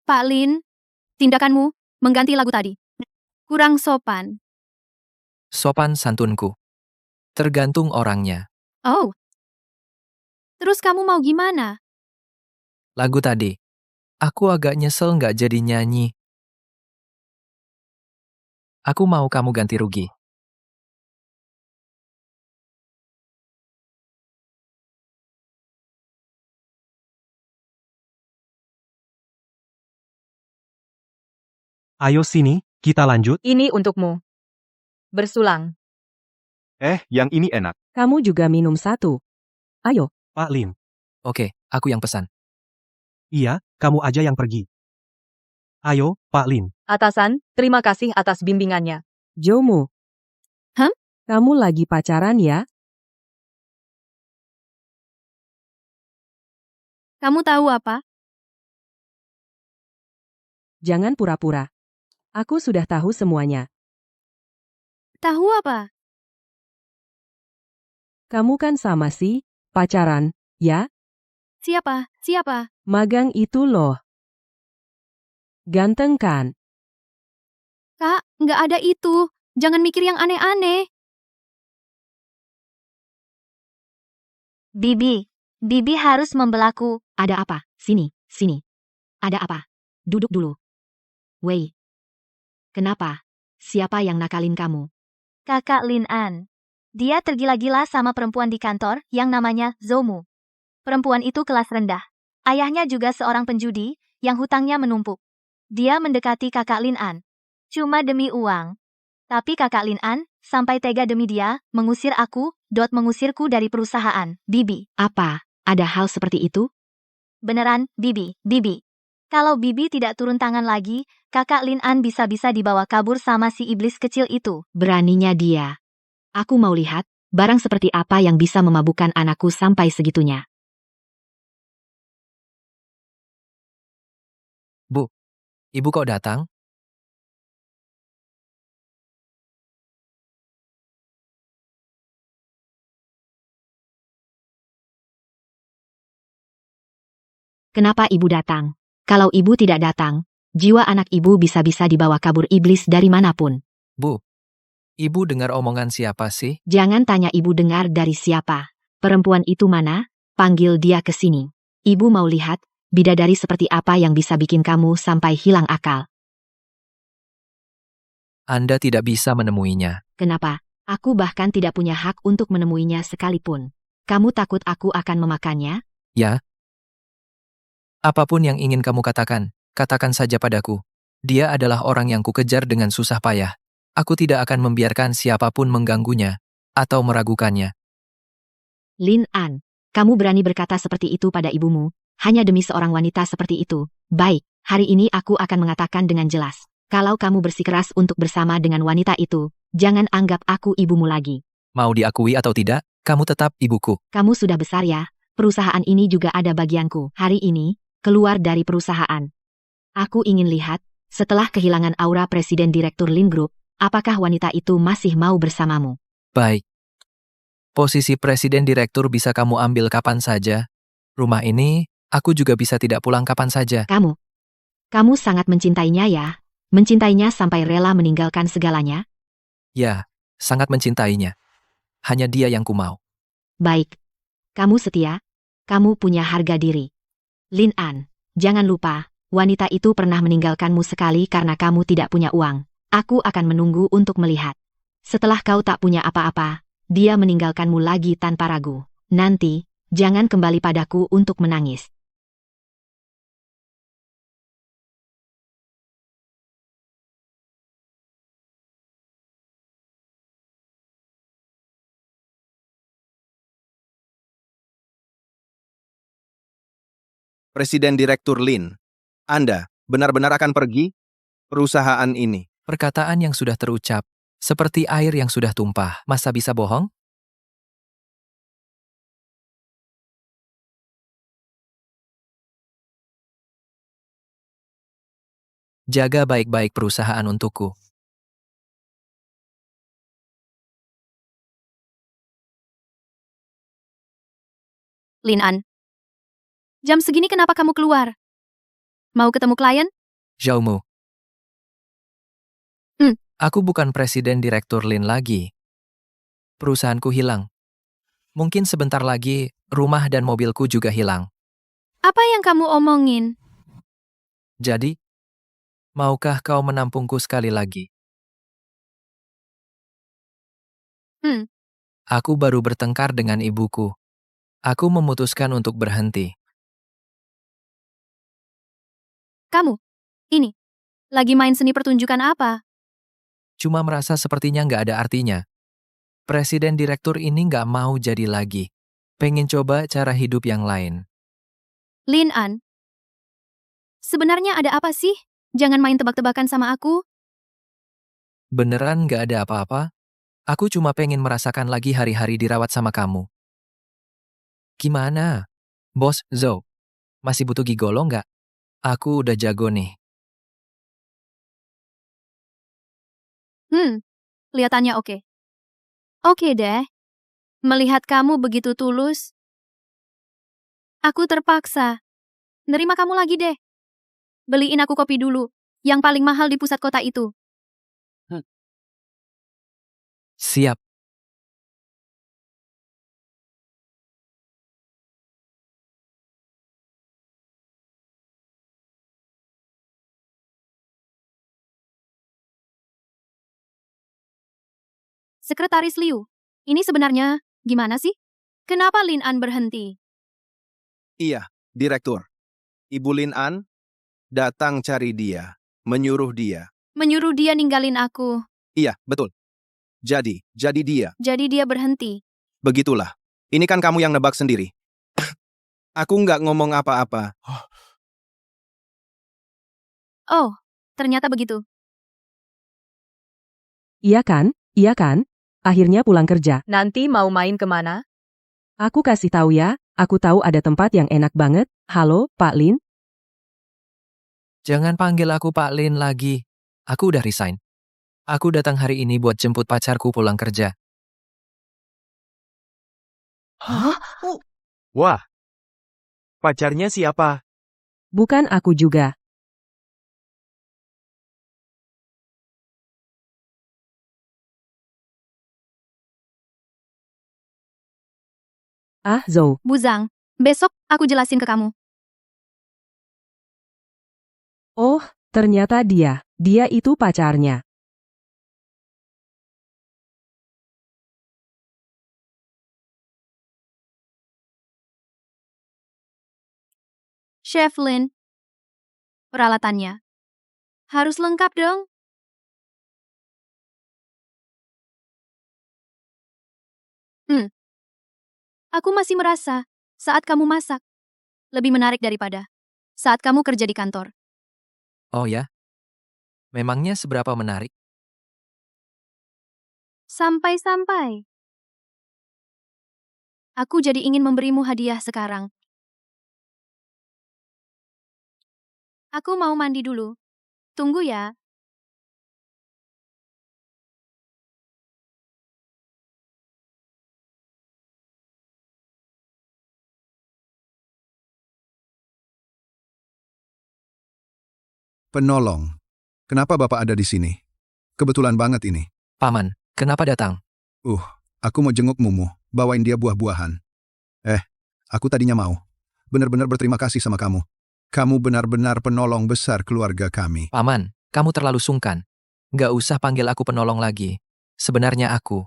Pak Lin, tindakanmu mengganti lagu tadi. Kurang sopan. Sopan santunku. Tergantung orangnya. Oh. Terus kamu mau gimana? Lagu tadi. Aku agak nyesel nggak jadi nyanyi. Aku mau kamu ganti rugi. Ayo sini, kita lanjut. Ini untukmu. Bersulang. Yang ini enak. Kamu juga minum satu. Ayo. Pak Lin. Oke, aku yang pesan. Iya, kamu aja yang pergi. Ayo, Pak Lin. Atasan, terima kasih atas bimbingannya. Jomu. Kamu lagi pacaran ya? Kamu tahu apa? Jangan pura-pura. Aku sudah tahu semuanya. Tahu apa? Kamu kan sama si pacaran, ya? Siapa? Siapa? Magang itu loh. Ganteng kan? Kak, nggak ada itu. Jangan mikir yang aneh-aneh. Bibi harus membelaku. Ada apa? Sini, sini. Ada apa? Duduk dulu. Wei. Kenapa? Siapa yang nakalin kamu? Kakak Lin An. Dia tergila-gila sama perempuan di kantor yang namanya Zomu. Perempuan itu kelas rendah. Ayahnya juga seorang penjudi yang hutangnya menumpuk. Dia mendekati kakak Lin An. Cuma demi uang. Tapi kakak Lin An sampai tega demi dia mengusirku dari perusahaan. Bibi. Apa? Ada hal seperti itu? Beneran, Bibi. Kalau Bibi tidak turun tangan lagi, kakak Lin An bisa-bisa dibawa kabur sama si iblis kecil itu. Beraninya dia. Aku mau lihat, barang seperti apa yang bisa memabukkan anakku sampai segitunya. Bu, ibu kok datang? Kenapa ibu datang? Kalau ibu tidak datang, jiwa anak ibu bisa-bisa dibawa kabur iblis dari manapun. Bu, ibu dengar omongan siapa sih? Jangan tanya ibu dengar dari siapa. Perempuan itu mana? Panggil dia ke sini. Ibu mau lihat, bidadari seperti apa yang bisa bikin kamu sampai hilang akal. Anda tidak bisa menemuinya. Kenapa? Aku bahkan tidak punya hak untuk menemuinya sekalipun. Kamu takut aku akan memakannya? Ya? Apapun yang ingin kamu katakan, katakan saja padaku. Dia adalah orang yang kukejar dengan susah payah. Aku tidak akan membiarkan siapapun mengganggunya atau meragukannya. Lin An, kamu berani berkata seperti itu pada ibumu, hanya demi seorang wanita seperti itu. Baik, hari ini aku akan mengatakan dengan jelas. Kalau kamu bersikeras untuk bersama dengan wanita itu, jangan anggap aku ibumu lagi. Mau diakui atau tidak, kamu tetap ibuku. Kamu sudah besar ya, perusahaan ini juga ada bagianku. Hari ini, keluar dari perusahaan. Aku ingin lihat, setelah kehilangan aura Presiden Direktur Lin Group, apakah wanita itu masih mau bersamamu? Baik. Posisi Presiden Direktur bisa kamu ambil kapan saja. Rumah ini, aku juga bisa tidak pulang kapan saja. Kamu sangat mencintainya ya? Mencintainya sampai rela meninggalkan segalanya? Ya, sangat mencintainya. Hanya dia yang ku mau. Baik. Kamu setia? Kamu punya harga diri. Lin An, jangan lupa, wanita itu pernah meninggalkanmu sekali karena kamu tidak punya uang. Aku akan menunggu untuk melihat. Setelah kau tak punya apa-apa, dia meninggalkanmu lagi tanpa ragu. Nanti, jangan kembali padaku untuk menangis. Presiden Direktur Lin, Anda benar-benar akan pergi perusahaan ini? Perkataan yang sudah terucap, seperti air yang sudah tumpah, masa bisa bohong? Jaga baik-baik perusahaan untukku. Lin An. Jam segini kenapa kamu keluar? Mau ketemu klien? Zhao Mu. Hmm. Aku bukan Presiden Direktur Lin lagi. Perusahaanku hilang. Mungkin sebentar lagi, rumah dan mobilku juga hilang. Apa yang kamu omongin? Jadi, maukah kau menampungku sekali lagi? Aku baru bertengkar dengan ibuku. Aku memutuskan untuk berhenti. Kamu? Ini? Lagi main seni pertunjukan apa? Cuma merasa sepertinya nggak ada artinya. Presiden Direktur ini nggak mau jadi lagi. Pengen coba cara hidup yang lain. Lin An. Sebenarnya ada apa sih? Jangan main tebak-tebakan sama aku. Beneran nggak ada apa-apa? Aku cuma pengen merasakan lagi hari-hari dirawat sama kamu. Gimana? Bos Zhou, masih butuh gigolo nggak? Aku udah jago nih. Kelihatannya oke. Oke deh. Melihat kamu begitu tulus, aku terpaksa nerima kamu lagi deh. Beliin aku kopi dulu, yang paling mahal di pusat kota itu. Siap. Sekretaris Liu, ini sebenarnya gimana sih? Kenapa Lin An berhenti? Iya, Direktur. Ibu Lin An datang cari dia, menyuruh dia. Menyuruh dia ninggalin aku. Iya, betul. Jadi dia. Jadi dia berhenti. Begitulah. Ini kan kamu yang nebak sendiri. Aku nggak ngomong apa-apa. Oh, ternyata begitu. Iya kan? Iya kan? Akhirnya pulang kerja. Nanti mau main kemana? Aku kasih tahu ya, aku tahu ada tempat yang enak banget. Halo, Pak Lin? Jangan panggil aku Pak Lin lagi. Aku udah resign. Aku datang hari ini buat jemput pacarku pulang kerja. Wah. Pacarnya siapa? Bukan aku juga. Ah, Zhou. Bu Zhang, besok aku jelasin ke kamu. Oh, ternyata dia. Dia itu pacarnya. Chef Lin, peralatannya harus lengkap dong. Aku masih merasa saat kamu masak lebih menarik daripada saat kamu kerja di kantor. Oh ya? Memangnya seberapa menarik? Sampai-sampai aku jadi ingin memberimu hadiah sekarang. Aku mau mandi dulu. Tunggu ya. Penolong. Kenapa Bapak ada di sini? Kebetulan banget ini. Paman, kenapa datang? Aku mau jenguk Mumu, bawain dia buah-buahan. Aku tadinya mau. Benar-benar berterima kasih sama kamu. Kamu benar-benar penolong besar keluarga kami. Paman, kamu terlalu sungkan. Nggak usah panggil aku penolong lagi. Sebenarnya aku.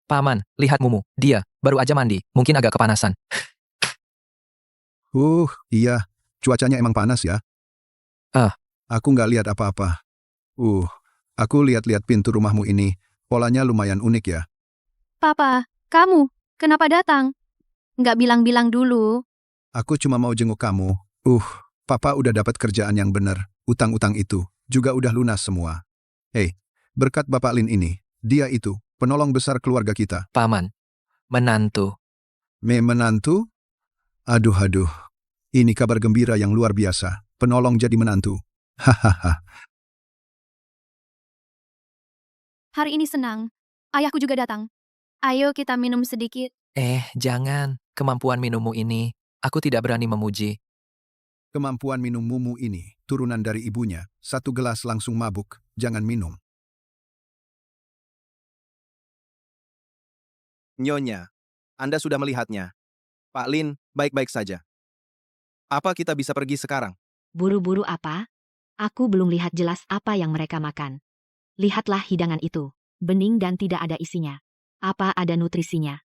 Paman, lihat Mumu. Dia baru aja mandi. Mungkin agak kepanasan. Iya. Cuacanya emang panas ya. Aku nggak lihat apa-apa. Aku lihat-lihat pintu rumahmu ini. Polanya lumayan unik ya. Papa, kamu kenapa datang? Nggak bilang-bilang dulu. Aku cuma mau jenguk kamu. Papa udah dapat kerjaan yang bener. Utang-utang itu juga udah lunas semua. Berkat Bapak Lin ini, dia itu penolong besar keluarga kita. Paman, menantu. Menantu? Aduh. Ini kabar gembira yang luar biasa. Penolong jadi menantu. Hahaha. Hari ini senang. Ayahku juga datang. Ayo kita minum sedikit. Jangan. Kemampuan minummu ini, aku tidak berani memuji. Kemampuan minum Mumu ini, turunan dari ibunya. 1 gelas langsung mabuk, jangan minum. Nyonya, Anda sudah melihatnya. Pak Lin, baik-baik saja. Apa kita bisa pergi sekarang? Buru-buru apa? Aku belum lihat jelas apa yang mereka makan. Lihatlah hidangan itu. Bening dan tidak ada isinya. Apa ada nutrisinya?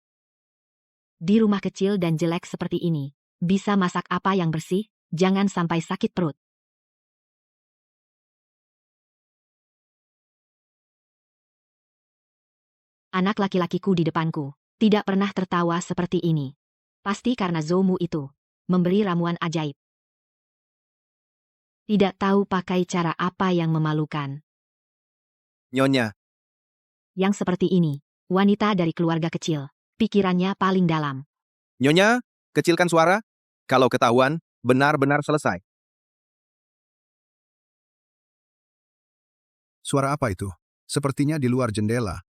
Di rumah kecil dan jelek seperti ini, bisa masak apa yang bersih? Jangan sampai sakit perut. Anak laki-lakiku di depanku tidak pernah tertawa seperti ini. Pasti karena Zoumu itu memberi ramuan ajaib. Tidak tahu pakai cara apa yang memalukan. Nyonya, Yang seperti ini, wanita dari keluarga kecil, pikirannya paling dalam. Nyonya, kecilkan suara. Kalau ketahuan, benar-benar selesai. Suara apa itu? Sepertinya di luar jendela.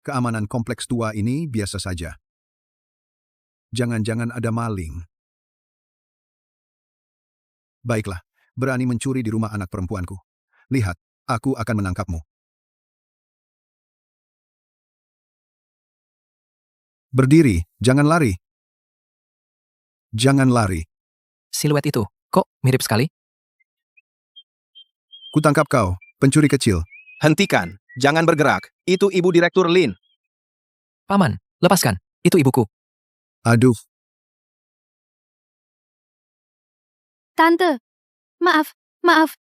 Keamanan kompleks tua ini biasa saja. Jangan-jangan ada maling. Baiklah, berani mencuri di rumah anak perempuanku. Lihat, aku akan menangkapmu. Berdiri, jangan lari. Jangan lari. Siluet itu, kok mirip sekali? Kutangkap kau, pencuri kecil. Hentikan. Jangan bergerak. Itu Ibu Direktur Lin. Paman, lepaskan. Itu ibuku. Aduh, Tante, maaf.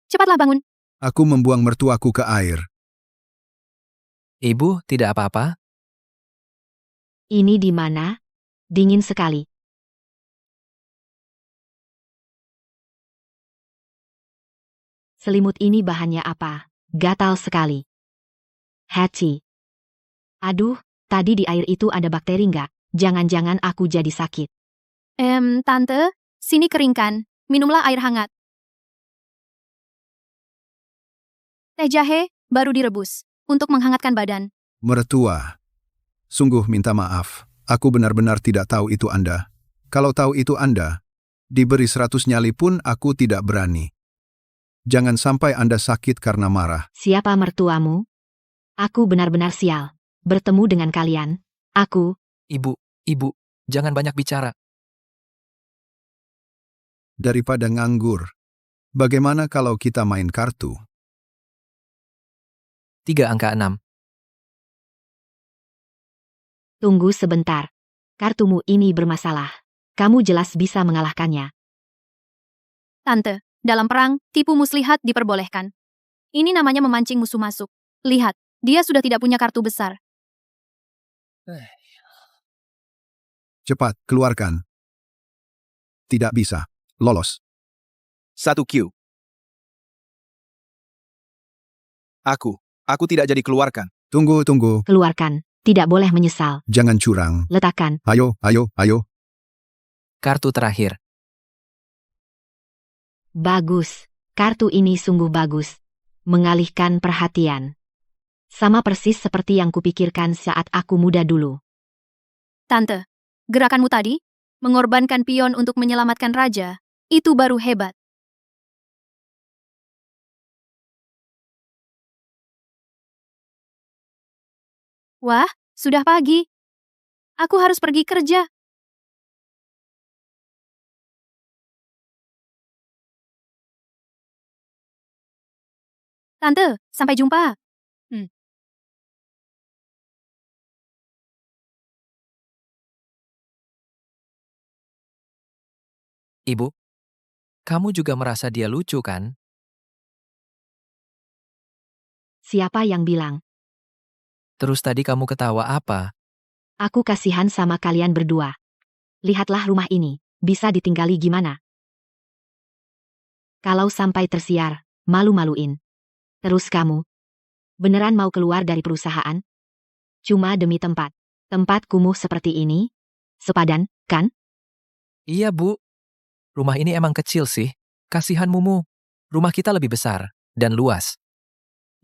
Cepatlah bangun. aku membuang mertuaku ke air. Ibu tidak apa-apa? Ini di mana? Dingin sekali. Selimut ini bahannya apa? Gatal sekali. Hachi. Aduh, tadi di air itu ada bakteri nggak? Jangan-jangan aku jadi sakit. Tante, Sini keringkan, minumlah air hangat. Teh jahe baru direbus untuk menghangatkan badan. Mertua. Sungguh minta maaf. Aku benar-benar tidak tahu itu Anda. Kalau tahu itu Anda, diberi 100 nyali pun aku tidak berani. Jangan sampai Anda sakit karena marah. Siapa mertuamu? Aku benar-benar sial. Bertemu dengan kalian. Aku, Ibu, jangan banyak bicara. Daripada nganggur. Bagaimana kalau kita main kartu? 3 angka 6. tunggu sebentar. Kartumu ini bermasalah. Kamu jelas bisa mengalahkannya. Tante, dalam perang, tipu muslihat diperbolehkan. Ini namanya memancing musuh masuk. Lihat, dia sudah tidak punya kartu besar. Cepat, keluarkan. Tidak bisa. Lolos. 1 Q. Aku tidak jadi keluarkan. Tunggu. Keluarkan. Tidak boleh menyesal. Jangan curang. Letakkan. Ayo. Kartu terakhir. Bagus. Kartu ini sungguh bagus. Mengalihkan perhatian. Sama persis seperti yang kupikirkan saat aku muda dulu. Tante, gerakanmu tadi, mengorbankan pion untuk menyelamatkan raja, itu baru hebat. Wah, sudah pagi. Aku harus pergi kerja. Tante, sampai jumpa. Ibu, kamu juga merasa dia lucu kan? Siapa yang bilang? Terus tadi kamu ketawa apa? Aku kasihan sama kalian berdua. Lihatlah rumah ini. Bisa ditinggali gimana? Kalau sampai tersiar, malu-maluin. Terus kamu, beneran mau keluar dari perusahaan? Cuma demi tempat. Tempat kumuh seperti ini? Sepadan, kan? Iya, Bu. Rumah ini emang kecil sih. Kasihan Mumu. Rumah kita lebih besar dan luas.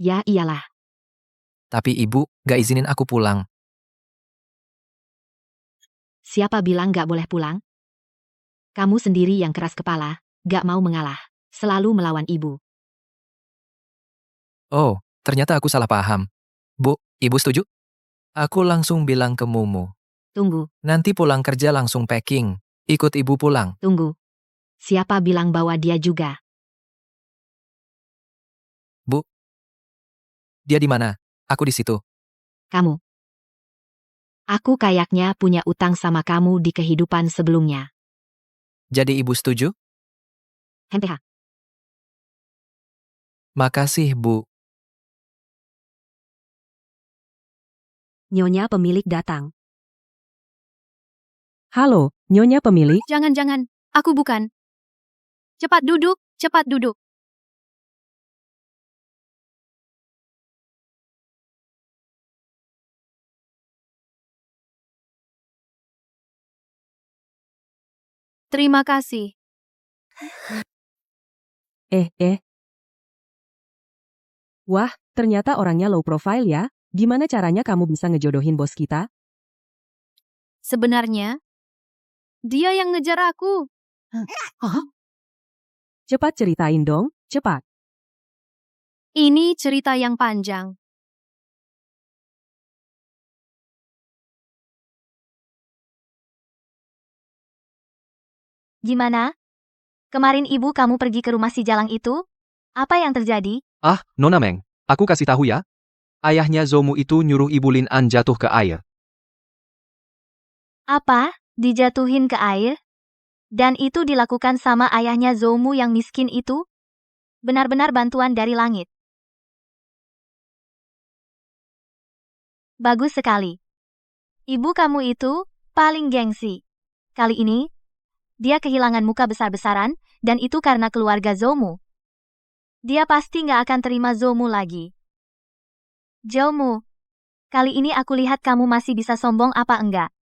Ya iyalah. Tapi ibu gak izinin aku pulang. Siapa bilang gak boleh pulang? Kamu sendiri yang keras kepala, gak mau mengalah. Selalu melawan ibu. Oh, ternyata aku salah paham. Bu, ibu setuju? Aku langsung bilang ke Mumu. Tunggu, Nanti pulang kerja langsung packing. Ikut ibu pulang. tunggu. Siapa bilang bawa dia juga? Bu, dia di mana? Aku di situ. Kamu. Aku kayaknya punya utang sama kamu di kehidupan sebelumnya. Jadi ibu setuju? Hempeha. Makasih, Bu. Nyonya pemilik datang. Halo, Nyonya pemilik. Jangan, aku bukan. Cepat duduk, cepat duduk. Terima kasih. Wah, ternyata orangnya low profile ya. Gimana caranya kamu bisa ngejodohin bos kita? Sebenarnya, dia yang ngejar aku. Cepat ceritain dong, cepat. Ini cerita yang panjang. Gimana? Kemarin ibu kamu pergi ke rumah si Jalang itu? Apa yang terjadi? Ah, Nona Meng, aku kasih tahu ya. Ayahnya Zoumu itu nyuruh Ibu Lin An jatuh ke air. Apa? Dijatuhin ke air? Dan itu dilakukan sama ayahnya Zoumu yang miskin itu? Benar-benar bantuan dari langit. Bagus sekali. Ibu kamu itu paling gengsi. Kali ini, dia kehilangan muka besar-besaran, dan itu karena keluarga Zoumu. Dia pasti nggak akan terima Zoumu lagi. Zoumu, kali ini aku lihat kamu masih bisa sombong apa enggak?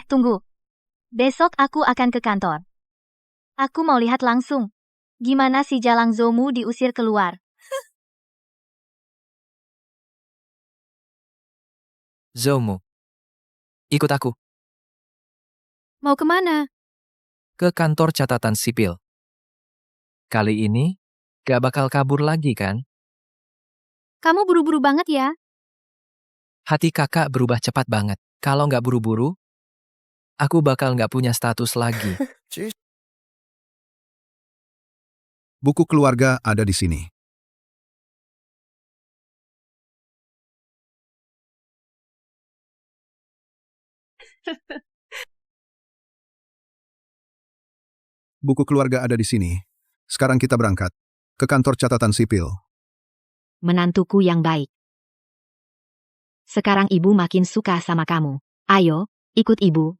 Tunggu. Besok aku akan ke kantor. Aku mau lihat langsung. Gimana si Jalang Zoumu diusir keluar? Zoumu, ikut aku Mau kemana? ke kantor catatan sipil. Kali ini, gak bakal kabur lagi kan? Kamu buru-buru banget ya. Hati kakak berubah cepat banget. Kalau nggak buru-buru, aku bakal nggak punya status lagi. Buku keluarga ada di sini. Buku keluarga ada di sini. Sekarang kita berangkat ke kantor catatan sipil. Menantuku yang baik. Sekarang ibu makin suka sama kamu. Ayo, ikut ibu.